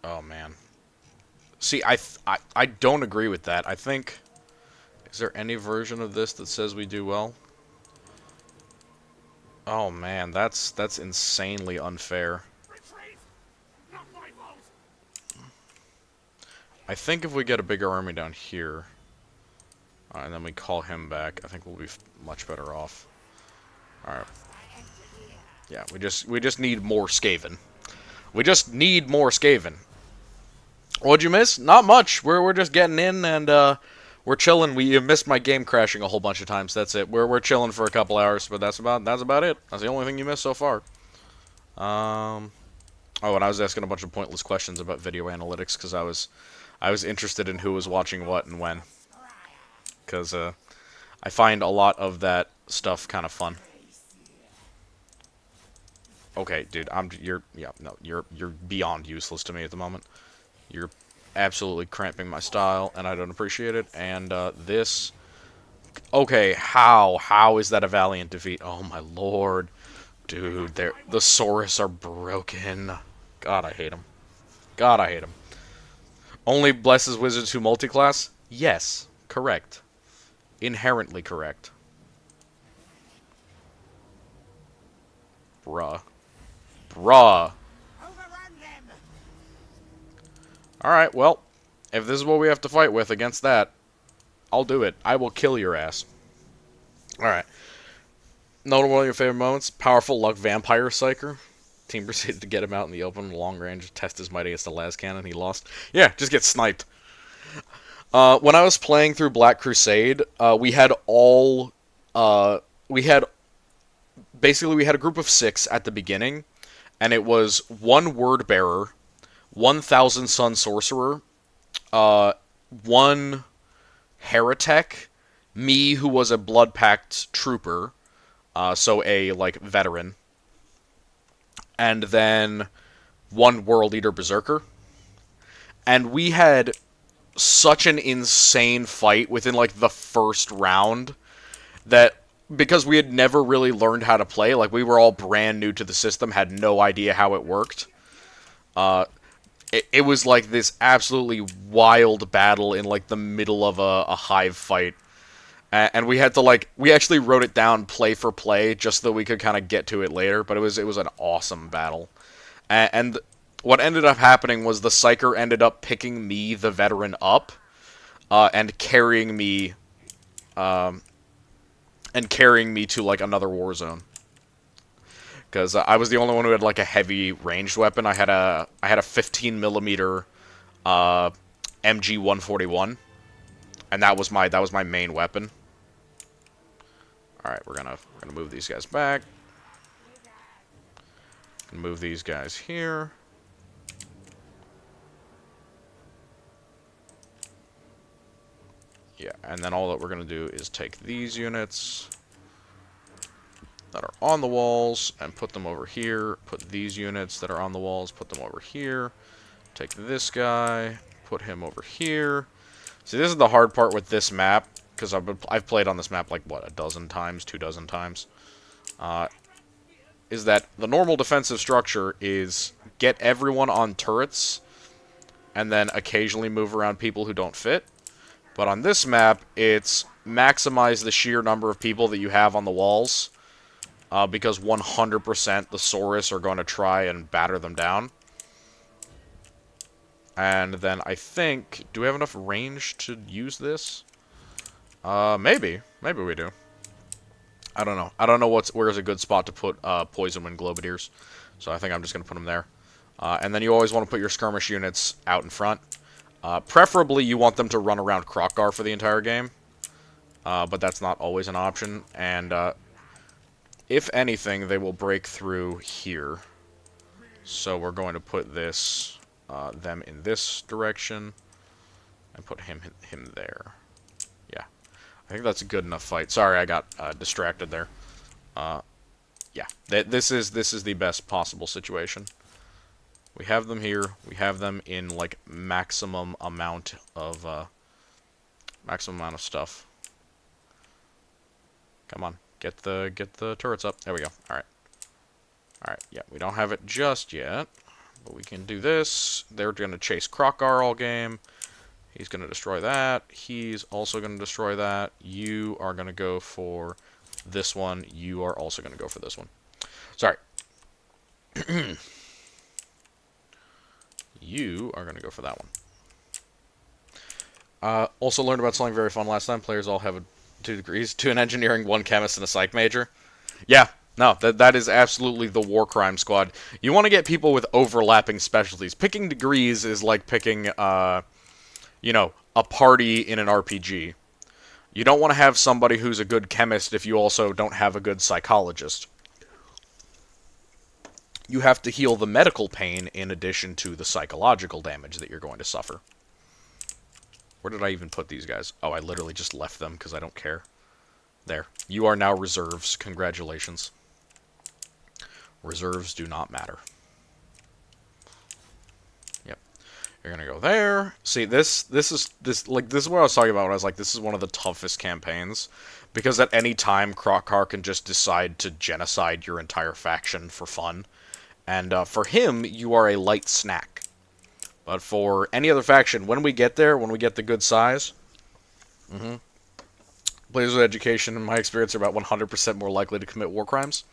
Oh, man. See, I don't agree with that. I think... Is there any version of this that says we do well? Oh, man, that's insanely unfair. I think if we get a bigger army down here, and then we call him back, I think we'll be much better off. Alright. Yeah, we just need more Skaven. We just need more Skaven. What'd you miss? Not much. We're just getting in and we're chilling. You missed my game crashing a whole bunch of times. That's it. We're chilling for a couple hours, but that's about it. That's the only thing you missed so far. Oh, and I was asking a bunch of pointless questions about video analytics because I was interested in who was watching what and when. Because I find a lot of that stuff kind of fun. Okay, dude, you're beyond useless to me at the moment. You're absolutely cramping my style, and I don't appreciate it. And this, okay, how is that a Valiant defeat? Oh my lord, dude, the Saurus are broken. God, I hate them. God, I hate them. Only blesses wizards who multiclass? Yes, correct. Inherently correct. Bruh. Bruh. Alright, well, if this is what we have to fight with against that, I'll do it. I will kill your ass. Alright. Notable one of your favorite moments? Powerful Luck Vampire Psyker. Team proceeded to get him out in the open, long range, test his might against the las cannon. He lost. Yeah, just get sniped. When I was playing through Black Crusade, we had basically a group of 6 at the beginning, and it was 1 Word Bearer, 1,000 Sun Sorcerer, 1 Heretic, me who was a Blood Pact Trooper, so a, like, veteran, and then 1 World Eater Berserker. And we had such an insane fight within, like, the first round that, because we had never really learned how to play, like, we were all brand new to the system, had no idea how it worked. It was, like, this absolutely wild battle in, like, the middle of a hive fight. And we had to, like, we actually wrote it down play for play, just so that we could kind of get to it later, but it was an awesome battle. And what ended up happening was the Psyker ended up picking me, the veteran, up, and carrying me to, like, another war zone. Because I was the only one who had, like, a heavy ranged weapon. I had a 15mm MG-141, and that was my main weapon. All right, we're gonna move these guys back. Move these guys here. Yeah, and then all that we're gonna do is take these units that are on the walls and put them over here. Put these units that are on the walls, put them over here. Take this guy, put him over here. See, this is the hard part with this map, because I've played on this map like, what, 12 times, 24 times? Is that the normal defensive structure is get everyone on turrets, and then occasionally move around people who don't fit. But on this map, it's maximize the sheer number of people that you have on the walls, because 100% the Saurus are going to try and batter them down. And then I think, do we have enough range to use this? Maybe. Maybe we do. I don't know. I don't know where's a good spot to put Poison Wind Globadiers. So I think I'm just going to put them there. And then you always want to put your skirmish units out in front. Preferably, you want them to run around Krokgar for the entire game. But that's not always an option. And if anything, they will break through here. So we're going to put them in this direction. And put him there. Yeah. I think that's a good enough fight. Sorry, I got distracted there. Yeah. This is the best possible situation. We have them here. We have them in, like, maximum amount of stuff. Come on. Get the turrets up. There we go. Alright. Alright, yeah. We don't have it just yet. But we can do this. They're going to chase Krokgar all game. He's going to destroy that. He's also going to destroy that. You are going to go for this one. You are also going to go for this one. Sorry. You are going to go for that one. Also learned about something very fun last time. Players all have 2 degrees. 2 in engineering, 1 chemist, and a psych major. Yeah, no, that is absolutely the war crime squad. You want to get people with overlapping specialties. Picking degrees is like picking, you know, a party in an RPG. You don't want to have somebody who's a good chemist if you also don't have a good psychologist. You have to heal the medical pain in addition to the psychological damage that you're going to suffer. Where did I even put these guys? Oh, I literally just left them because I don't care. There. You are now reserves. Congratulations. Reserves do not matter. Yep. You're gonna go there. See, this is what I was talking about when I was like, this is one of the toughest campaigns. Because at any time, Krokgar can just decide to genocide your entire faction for fun. And for him, you are a light snack. But for any other faction, when we get there, when we get the good size, players with education, in my experience, are about 100% more likely to commit war crimes.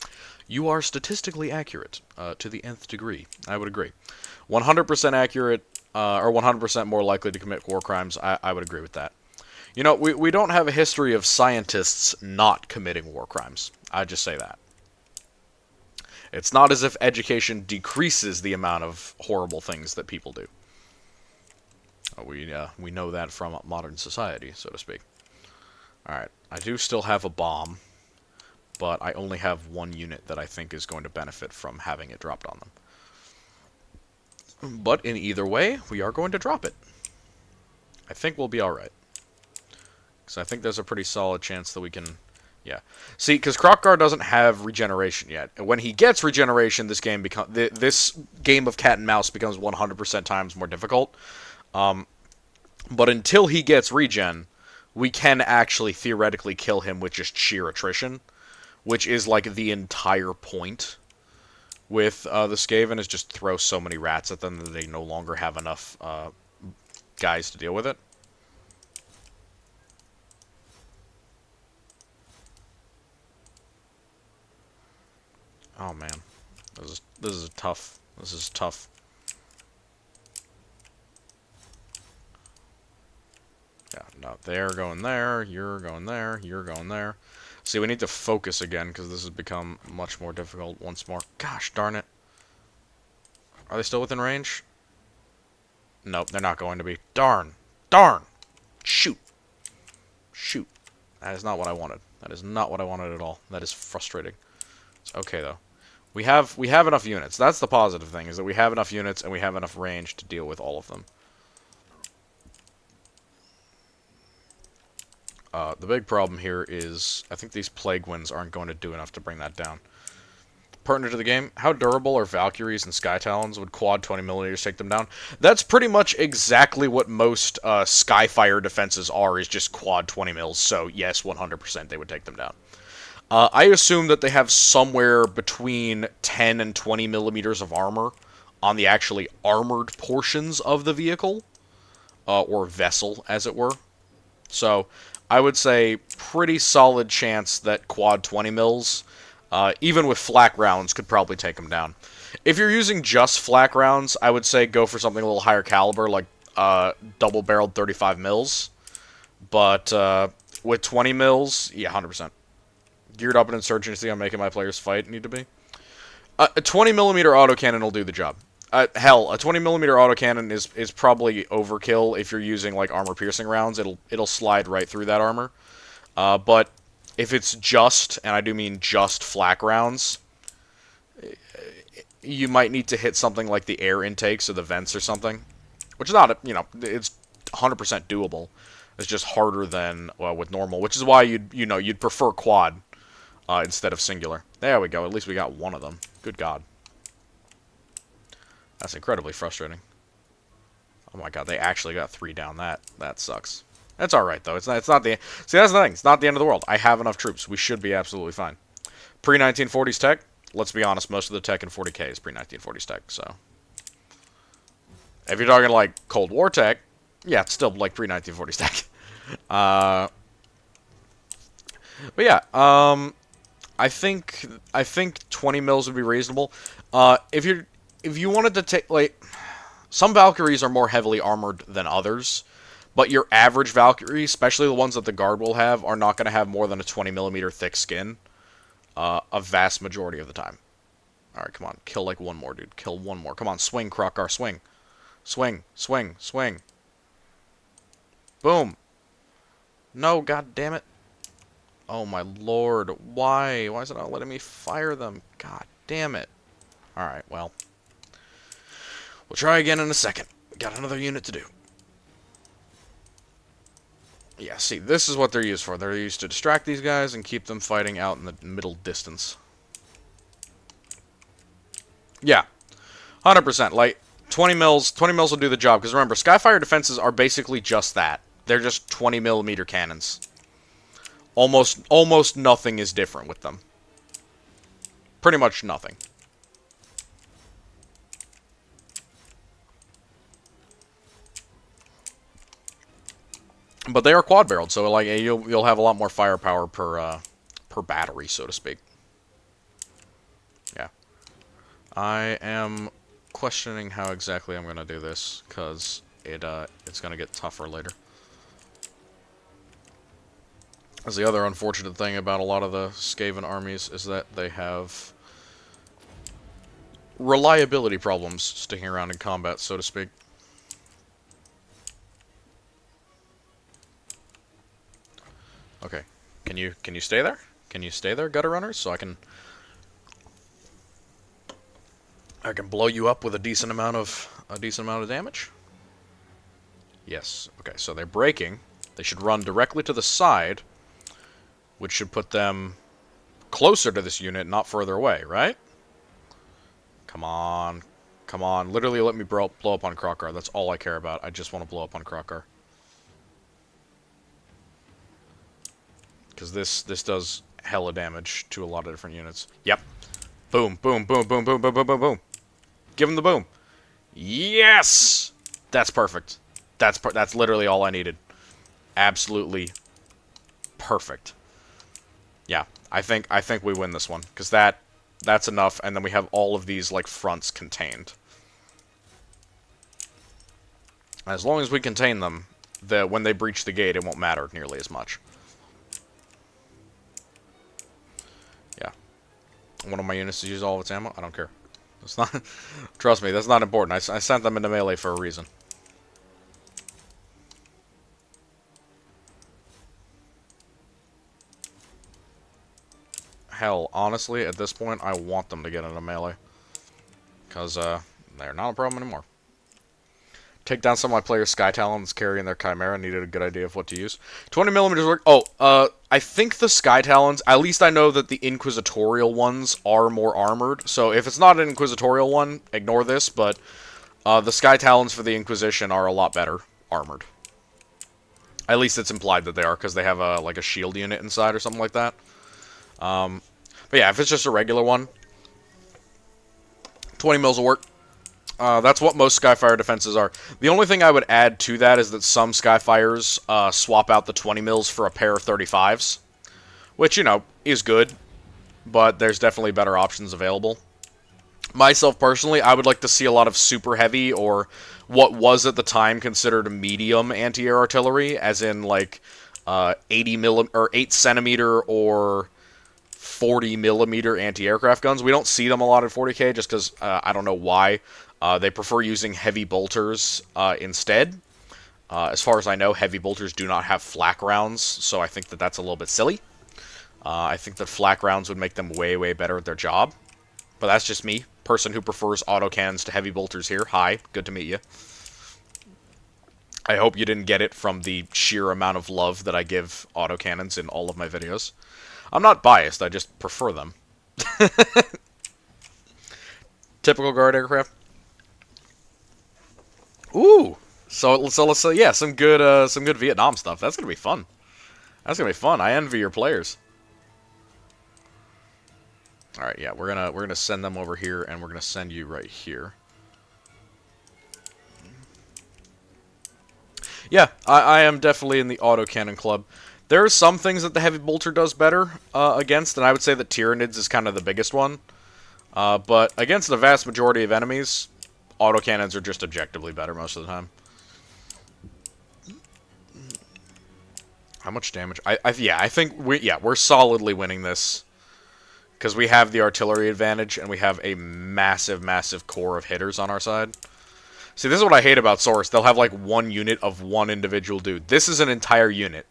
You are statistically accurate to the nth degree. I would agree. 100% accurate, or 100% more likely to commit war crimes, I would agree with that. You know, we don't have a history of scientists not committing war crimes. I just say that. It's not as if education decreases the amount of horrible things that people do. We know that from modern society, so to speak. Alright, I do still have a bomb, but I only have 1 unit that I think is going to benefit from having it dropped on them. But in either way, we are going to drop it. I think we'll be alright. Because I think there's a pretty solid chance that we can... Yeah. See, because Krokgar doesn't have regeneration yet. When he gets regeneration, this game of cat and mouse becomes 100% times more difficult. But until he gets regen, we can actually theoretically kill him with just sheer attrition, which is like the entire point with the Skaven, is just throw so many rats at them that they no longer have enough guys to deal with it. Oh man, this is tough. This is tough. Yeah, no, they're going there, you're going there, you're going there. See, we need to focus again, because this has become much more difficult once more. Gosh darn it. Are they still within range? Nope, they're not going to be. Darn. Darn! Shoot. Shoot. That is not what I wanted. That is not what I wanted at all. That is frustrating. It's okay, though. We have enough units. That's the positive thing, is that we have enough units and we have enough range to deal with all of them. The big problem here is I think these Plague Winds aren't going to do enough to bring that down. Pertinent to the game, how durable are Valkyries and Sky Talons? Would quad 20mm take them down? That's pretty much exactly what most Skyfire defenses are, is just quad 20mm, so yes, 100% they would take them down. I assume that they have somewhere between 10 and 20 millimeters of armor on the actually armored portions of the vehicle, or vessel, as it were. So, I would say pretty solid chance that quad 20 mils, even with flak rounds, could probably take them down. If you're using just flak rounds, I would say go for something a little higher caliber, like double-barreled 35 mils. But with 20 mils, yeah, 100%. geared up in insurgency I'm making my players fight need to be. A 20 millimeter autocannon will do the job. Hell, a 20 millimeter autocannon is probably overkill if you're using like armor piercing rounds. It'll slide right through that armor. But if it's just, and I do mean just flak rounds, you might need to hit something like the air intakes or the vents or something, which is not, it's 100% doable. It's just harder than with normal, which is why you'd prefer quad instead of singular. There we go. At least we got one of them. Good God. That's incredibly frustrating. Oh my God, they actually got 3 down. That sucks. That's all right though. It's not the see. That's the thing. It's not the end of the world. I have enough troops. We should be absolutely fine. Pre-1940s tech. Let's be honest. Most of the tech in 40K is pre-1940s tech. So if you're talking like Cold War tech, yeah, it's still like pre-1940s tech. But yeah, I think 20 mils would be reasonable. If you wanted to take like some Valkyries are more heavily armored than others, but your average Valkyrie, especially the ones that the guard will have, are not going to have more than a 20 millimeter thick skin. A vast majority of the time. All right, come on, kill like one more, dude. Kill one more. Come on, swing, Krokar, swing, swing, swing, swing. Boom. No, God damn it. Oh my lord, why? Why is it not letting me fire them? God damn it. Alright, well. We'll try again in a second. Got another unit to do. Yeah, see, this is what they're used for. They're used to distract these guys and keep them fighting out in the middle distance. Yeah. 100%. Like, 20 mils will do the job. Because remember, Skyfire defenses are basically just that. They're just 20 millimeter cannons. Almost nothing is different with them. Pretty much nothing. But they are quad-barreled, so like you'll have a lot more firepower per battery, so to speak. Yeah. I am questioning how exactly I'm gonna do this, because it's gonna get tougher later. As the other unfortunate thing about a lot of the Skaven armies is that they have reliability problems sticking around in combat, so to speak. Okay, can you stay there? Can you stay there, gutter runners, so I can blow you up with a decent amount of damage? Yes. Okay, so they're breaking. They should run directly to the side, which should put them closer to this unit, not further away, right? Come on. Come on. Literally let me blow up on Krokar. That's all I care about. I just want to blow up on Krokar. Because this does hella damage to a lot of different units. Yep. Boom, boom, boom, boom, boom, boom, boom, boom, boom. Give him the boom. Yes! That's perfect. That's literally all I needed. Absolutely perfect. Yeah, I think we win this one, because that's enough, and then we have all of these like fronts contained. As long as we contain them, when they breach the gate, it won't matter nearly as much. Yeah. One of my units to use all of its ammo? I don't care. It's not. Trust me, that's not important. I sent them into melee for a reason. Hell, honestly, at this point, I want them to get into melee. Because, they're not a problem anymore. Take down some of my players' Sky Talons carrying their Chimera. Needed a good idea of what to use. 20 millimeters work. Oh, I think the Sky Talons, at least I know that the Inquisitorial ones are more armored. So if it's not an Inquisitorial one, ignore this. But the Sky Talons for the Inquisition are a lot better armored. At least it's implied that they are, because they have like a shield unit inside or something like that. But yeah, if it's just a regular one, 20 mils will work. That's what most Skyfire defenses are. The only thing I would add to that is that some Skyfires swap out the 20 mils for a pair of 35s. Which, is good. But there's definitely better options available. Myself, personally, I would like to see a lot of super heavy, or what was at the time considered medium anti-air artillery, as in, like, 8 centimeter or 40mm anti-aircraft guns. We don't see them a lot at 40k just because I don't know why. They prefer using heavy bolters instead. As far as I know, heavy bolters do not have flak rounds, so I think that that's a little bit silly. I think that flak rounds would make them way, way better at their job. But that's just me, person who prefers autocannons to heavy bolters here. Hi, good to meet you. I hope you didn't get it from the sheer amount of love that I give autocannons in all of my videos. I'm not biased, I just prefer them. Typical guard aircraft. Ooh! So let's say, yeah, some good Vietnam stuff. That's gonna be fun. That's gonna be fun. I envy your players. All right, yeah, we're gonna send them over here, and we're gonna send you right here. Yeah, I am definitely in the autocannon club. There are some things that the heavy bolter does better against, and I would say that Tyranids is kind of the biggest one. But against the vast majority of enemies, autocannons are just objectively better most of the time. How much damage? Yeah, I think we're solidly winning this. Because we have the artillery advantage, and we have a massive, massive core of hitters on our side. See, this is what I hate about Source. They'll have, like, one unit of one individual dude. This is an entire unit.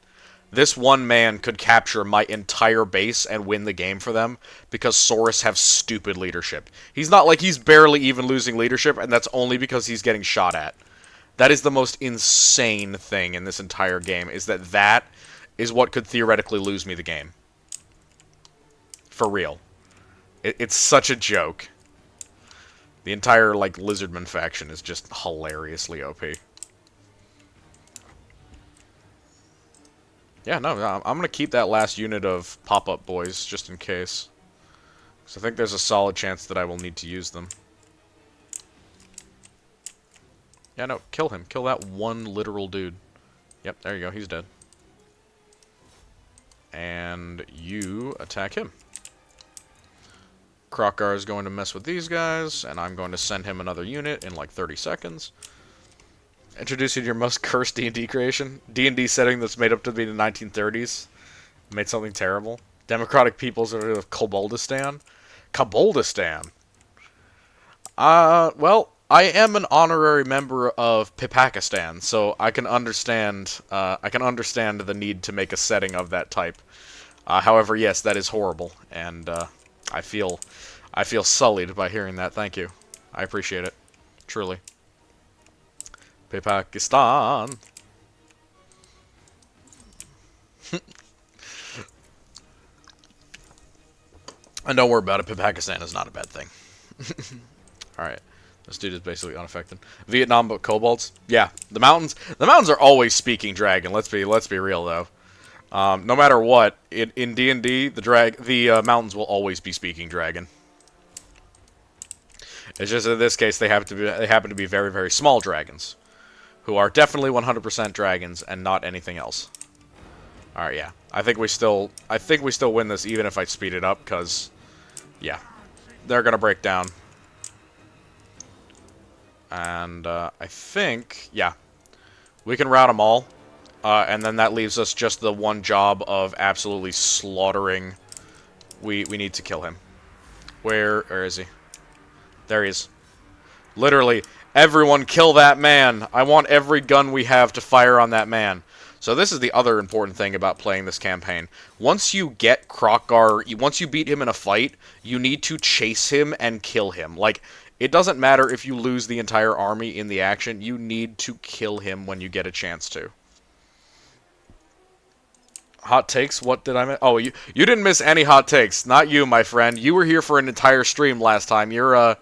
This one man could capture my entire base and win the game for them, because Source have stupid leadership. He's not like he's barely even losing leadership, and that's only because he's getting shot at. That is the most insane thing in this entire game, is that is what could theoretically lose me the game. For real. It's such a joke. The entire, like, Lizardman faction is just hilariously OP. Yeah, no, I'm going to keep that last unit of pop-up boys, just in case. Because I think there's a solid chance that I will need to use them. Yeah, no, kill him. Kill that one literal dude. Yep, there you go, he's dead. And you attack him. Krokgar is going to mess with these guys, and I'm going to send him another unit in like 30 seconds. Introduce you to your most cursed D&D creation. D&D setting that's made up to be the 1930s. Made something terrible. Democratic Peoples of Kabaldistan. Kabaldistan. Well, I am an honorary member of Pakistan, so I can understand the need to make a setting of that type. However, yes, that is horrible, and I feel sullied by hearing that. Thank you. I appreciate it. Truly. Pakistan. And don't worry about it. Pakistan is not a bad thing. Alright. This dude is basically unaffected. Vietnam but kobolds? Yeah. The mountains are always speaking dragon. Let's be real though. No matter what, in D&D, the mountains will always be speaking dragon. It's just in this case they happen to be very, very small dragons, who are definitely 100% dragons and not anything else. All right, yeah. I think we still win this even if I speed it up, cuz yeah, they're gonna break down. And I think, yeah, we can rout them all. And then that leaves us just the one job of absolutely slaughtering. We need to kill him. Where is he? There he is. Literally, everyone kill that man. I want every gun we have to fire on that man. So this is the other important thing about playing this campaign. Once you get Krokgar, once you beat him in a fight, you need to chase him and kill him. Like, it doesn't matter if you lose the entire army in the action, you need to kill him when you get a chance to. Hot takes? What did I miss? Oh, you didn't miss any hot takes. Not you, my friend. You were here for an entire stream last time. Your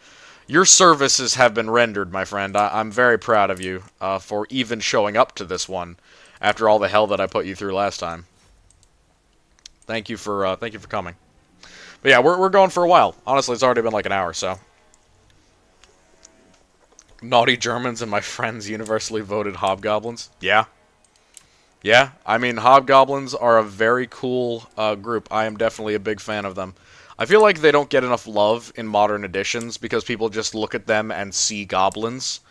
services have been rendered, my friend. I'm very proud of you for even showing up to this one after all the hell that I put you through last time. Thank you for coming. But yeah, we're going for a while. Honestly, it's already been like an hour, so. Naughty Germans and my friends universally voted hobgoblins. Yeah. Yeah, I mean, hobgoblins are a very cool group. I am definitely a big fan of them. I feel like they don't get enough love in modern editions because people just look at them and see goblins,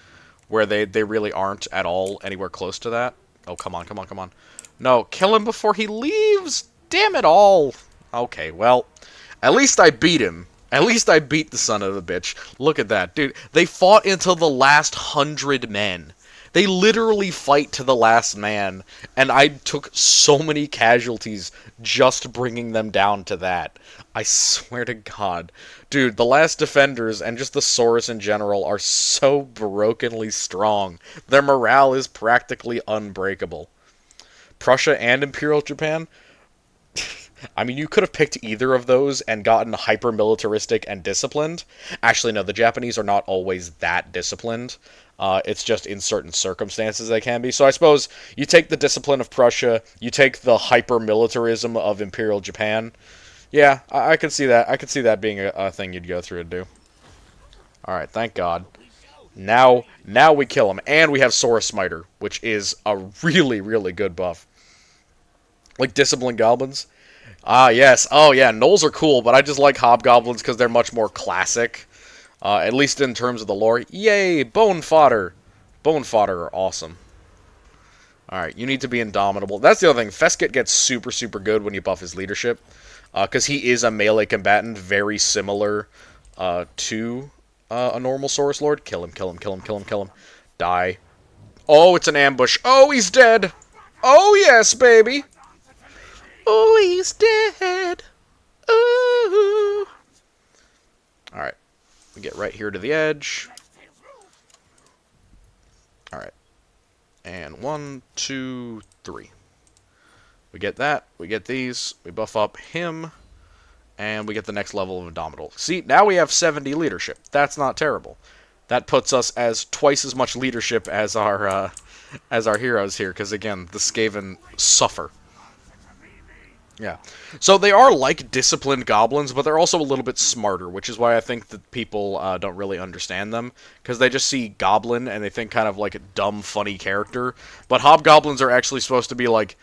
where they really aren't at all anywhere close to that. Oh, come on, come on, come on. No, kill him before he leaves! Damn it all! Okay, well, at least I beat him. At least I beat the son of a bitch. Look at that, dude. They fought until the last 100 men. They literally fight to the last man, and I took so many casualties just bringing them down to that. I swear to God. Dude, the last defenders and just the Saurus in general are so brokenly strong. Their morale is practically unbreakable. Prussia and Imperial Japan? I mean, you could have picked either of those and gotten hyper-militaristic and disciplined. Actually, no, the Japanese are not always that disciplined. It's just in certain circumstances they can be. So I suppose you take the discipline of Prussia, you take the hyper-militarism of Imperial Japan. Yeah, I could see that. I could see that being a thing you'd go through and do. Alright, thank God. Now we kill him. And we have Sora Smiter, which is a really, really good buff. Like Disciplined Goblins. Ah, yes. Oh, yeah, Gnolls are cool, but I just like Hobgoblins because they're much more classic. At least in terms of the lore. Yay, Bone Fodder. Bone Fodder are awesome. Alright, you need to be Indomitable. That's the other thing. Feskett gets super, super good when you buff his leadership. Because he is a melee combatant, very similar to a normal Saurus Lord. Kill him, kill him, kill him, kill him, kill him. Die. Oh, it's an ambush. Oh, he's dead. Oh, yes, baby. Oh, he's dead. Ooh. Alright. We get right here to the edge. Alright. And 1, 2, 3. We get that. We get these. We buff up him. And we get the next level of Indomitable. See, now we have 70 leadership. That's not terrible. That puts us as twice as much leadership as our heroes here. Because, again, the Skaven suffer. Yeah. So they are like disciplined goblins, but they're also a little bit smarter, which is why I think that people don't really understand them. Because they just see goblin and they think kind of like a dumb, funny character. But hobgoblins are actually supposed to be like,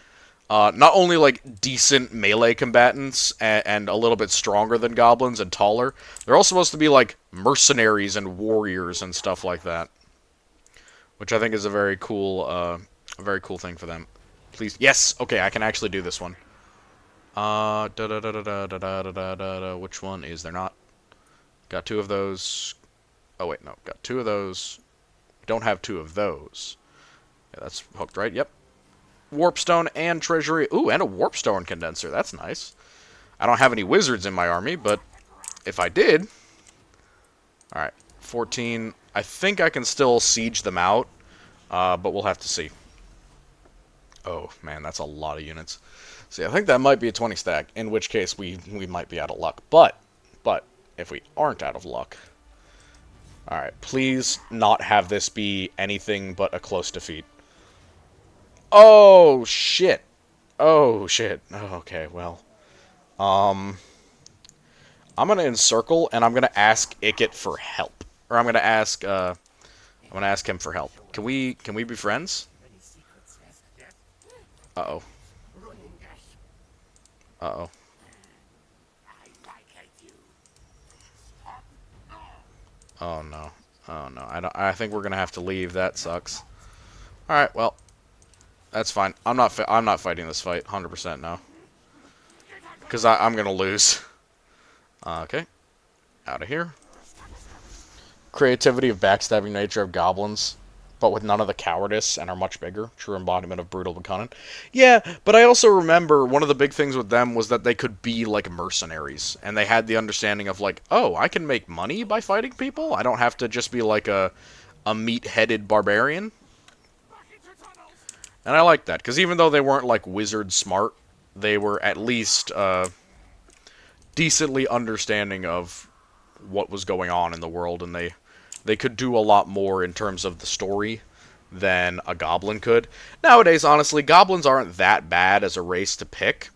not only like decent melee combatants and a little bit stronger than goblins and taller, they're also supposed to be like mercenaries and warriors and stuff like that. Which I think is a very cool thing for them. Please, yes, okay, I can actually do this one. Which one is there not? Got 2 of those. Oh, wait, no. Got 2 of those. Don't have 2 of those. Yeah, that's hooked, right? Yep. Warpstone and Treasury. Ooh, and a Warpstone condenser. That's nice. I don't have any wizards in my army, but if I did... Alright, 14. I think I can still siege them out, but we'll have to see. Oh, man, that's a lot of units. See, I think that might be a 20 stack, in which case we might be out of luck. But, if we aren't out of luck... Alright, please not have this be anything but a close defeat. Oh, shit. Oh, shit. Okay, well. I'm gonna encircle, and I'm gonna ask Ikit for help. Or I'm gonna ask him for help. Can we be friends? Uh-oh. Uh-oh. Oh no. Oh no. I think we're gonna have to leave. That sucks. Alright, well. That's fine. I'm not fighting this fight. 100% no. Because I'm gonna lose. Okay. Out of here. Creativity of backstabbing nature of goblins, but with none of the cowardice and are much bigger. True embodiment of brutal but cunning. Yeah, but I also remember one of the big things with them was that they could be like mercenaries. And they had the understanding of like, oh, I can make money by fighting people? I don't have to just be like a meat-headed barbarian. And I like that, because even though they weren't like wizard smart, they were at least decently understanding of what was going on in the world, and they could do a lot more in terms of the story than a goblin could. Nowadays, honestly, goblins aren't that bad as a race to pick,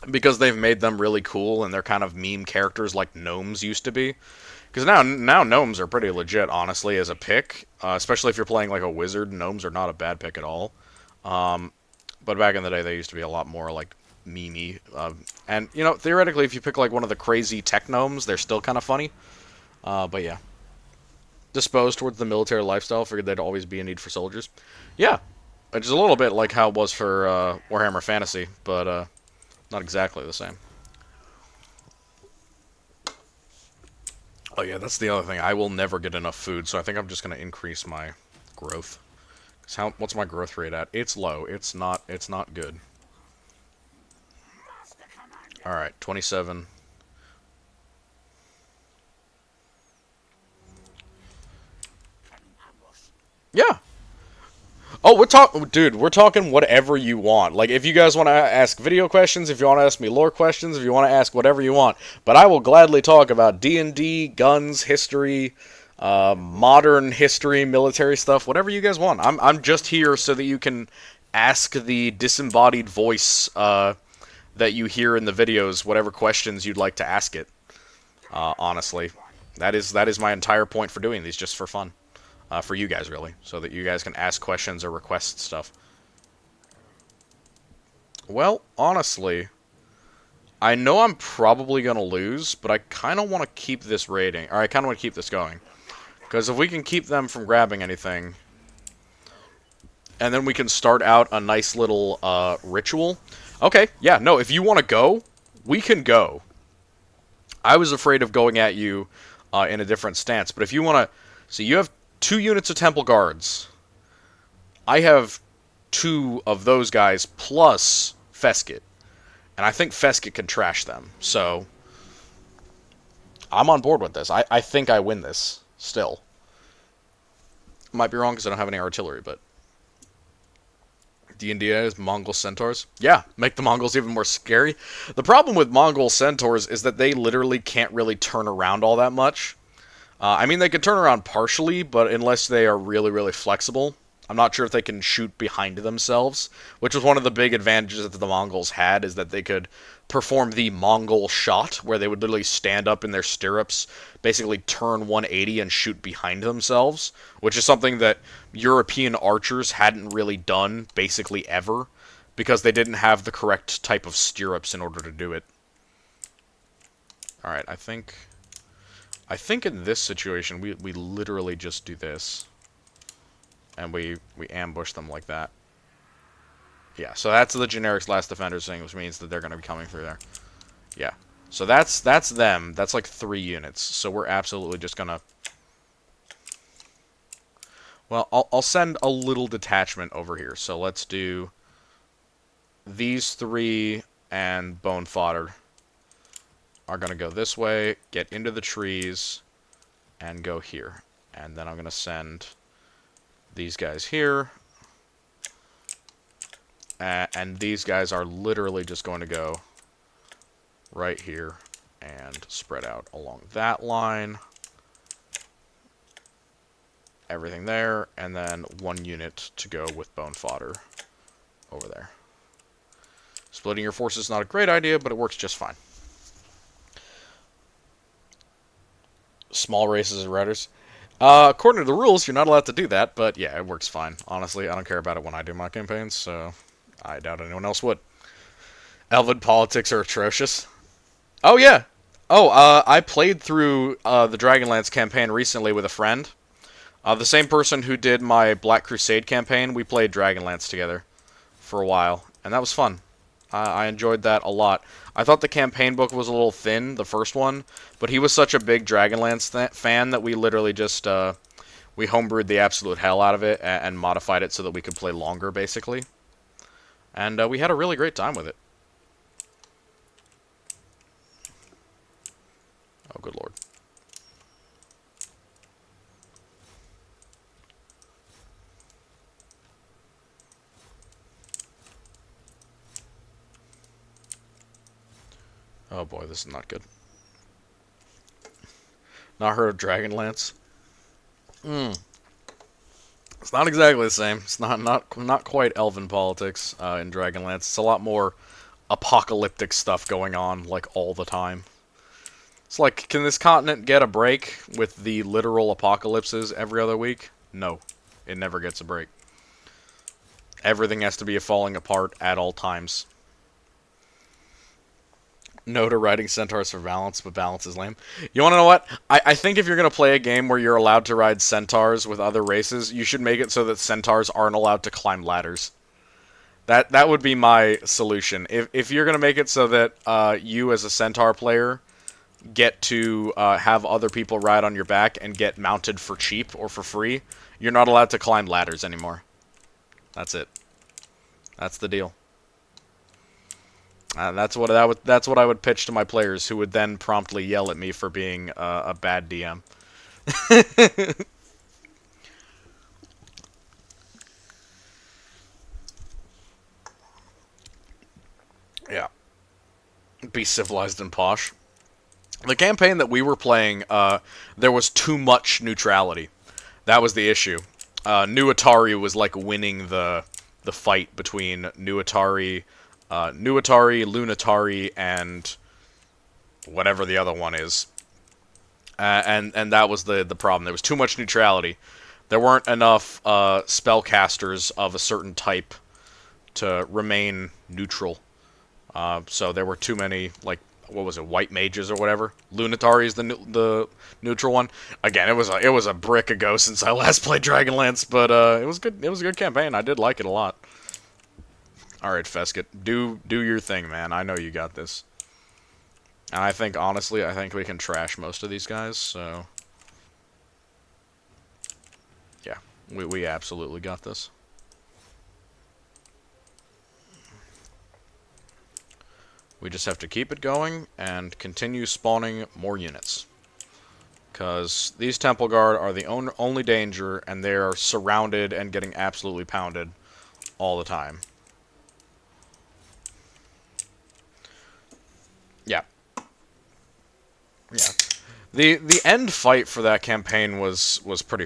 because they've made them really cool, and they're kind of meme characters like gnomes used to be. Because now gnomes are pretty legit, honestly, as a pick. Especially if you're playing like a wizard, gnomes are not a bad pick at all. But back in the day, they used to be a lot more like meme-y. And, you know, theoretically, if you pick like one of the crazy tech gnomes, they're still kind of funny. But yeah. Disposed towards the military lifestyle, figured there'd always be a need for soldiers. Yeah. Which is a little bit like how it was for Warhammer Fantasy, but not exactly the same. Oh yeah, that's the other thing. I will never get enough food, so I think I'm just gonna increase my growth. What's my growth rate at? It's low. It's not good. Alright, 27. Yeah. Oh, dude, we're talking whatever you want. Like, if you guys want to ask video questions, if you want to ask me lore questions, if you want to ask whatever you want. But I will gladly talk about D&D, guns, history, modern history, military stuff, whatever you guys want. I'm just here so that you can ask the disembodied voice that you hear in the videos whatever questions you'd like to ask it. Honestly, that is my entire point for doing these, just for fun. For you guys, really, so that you guys can ask questions or request stuff. Well, honestly, I know I'm probably going to lose, but I kind of want to keep this rating, or I kind of want to keep this going. Because if we can keep them from grabbing anything, and then we can start out a nice little ritual. Okay, yeah, no, if you want to go, we can go. I was afraid of going at you in a different stance, but if you want to... See, you have 2 units of Temple Guards. I have 2 of those guys plus Feskit. And I think Feskit can trash them. So, I'm on board with this. I think I win this, still. Might be wrong because I don't have any artillery, but... D&D is Mongol Centaurs. Yeah, make the Mongols even more scary. The problem with Mongol Centaurs is that they literally can't really turn around all that much. I mean, they can turn around partially, but unless they are really, really flexible. I'm not sure if they can shoot behind themselves, which was one of the big advantages that the Mongols had, is that they could perform the Mongol shot, where they would literally stand up in their stirrups, basically turn 180 and shoot behind themselves, which is something that European archers hadn't really done, basically ever, because they didn't have the correct type of stirrups in order to do it. Alright, I think in this situation, we literally just do this. And we ambush them like that. Yeah, so that's the generics last defenders thing, which means that they're going to be coming through there. Yeah. So that's them. That's like 3 units. So we're absolutely just going to... Well, I'll send a little detachment over here. So let's do these 3 and Bone Fodder are going to go this way, get into the trees, and go here. And then I'm going to send these guys here. And these guys are literally just going to go right here and spread out along that line. Everything there, and then 1 unit to go with Bone Fodder over there. Splitting your forces is not a great idea, but it works just fine. Small races and riders. According to the rules, you're not allowed to do that, but yeah, it works fine. Honestly, I don't care about it when I do my campaigns, so I doubt anyone else would. Elven politics are atrocious. Oh, yeah. Oh, I played through the Dragonlance campaign recently with a friend. The same person who did my Black Crusade campaign, we played Dragonlance together for a while, and that was fun. I enjoyed that a lot. I thought the campaign book was a little thin, the first one, but he was such a big Dragonlance fan that we literally just, we homebrewed the absolute hell out of it and modified it so that we could play longer, basically. And we had a really great time with it. Oh, good lord. Oh boy, this is not good. Not heard of Dragonlance? It's not exactly the same. It's not quite elven politics in Dragonlance. It's a lot more apocalyptic stuff going on, like, all the time. It's like, can this continent get a break with the literal apocalypses every other week? No. It never gets a break. Everything has to be falling apart at all times. No to riding centaurs for balance, but balance is lame. You want to know what? I think if you're going to play a game where you're allowed to ride centaurs with other races, you should make it so that centaurs aren't allowed to climb ladders. That would be my solution. If you're going to make it so that you as a centaur player get to have other people ride on your back and get mounted for cheap or for free, you're not allowed to climb ladders anymore. That's it. That's the deal. That's what I would pitch to my players, who would then promptly yell at me for being a bad DM. Yeah. Be civilized and posh. The campaign that we were playing, there was too much neutrality. That was the issue. New Atari was like winning the fight between New Atari, Lunatari, and whatever the other one is. And that was the problem. There was too much neutrality. There weren't enough spellcasters of a certain type to remain neutral. So there were too many, like, what was it, white mages or whatever. Lunatari is the neutral one. Again, it was a brick ago since I last played Dragonlance, but it was good. It was a good campaign. I did like it a lot. All right, Feskett, do your thing, man. I know you got this. And I think, honestly, we can trash most of these guys. So yeah, we absolutely got this. We just have to keep it going and continue spawning more units. Because these Temple Guard are the only danger, and they are surrounded and getting absolutely pounded all the time. Yeah. Yeah. The end fight for that campaign was pretty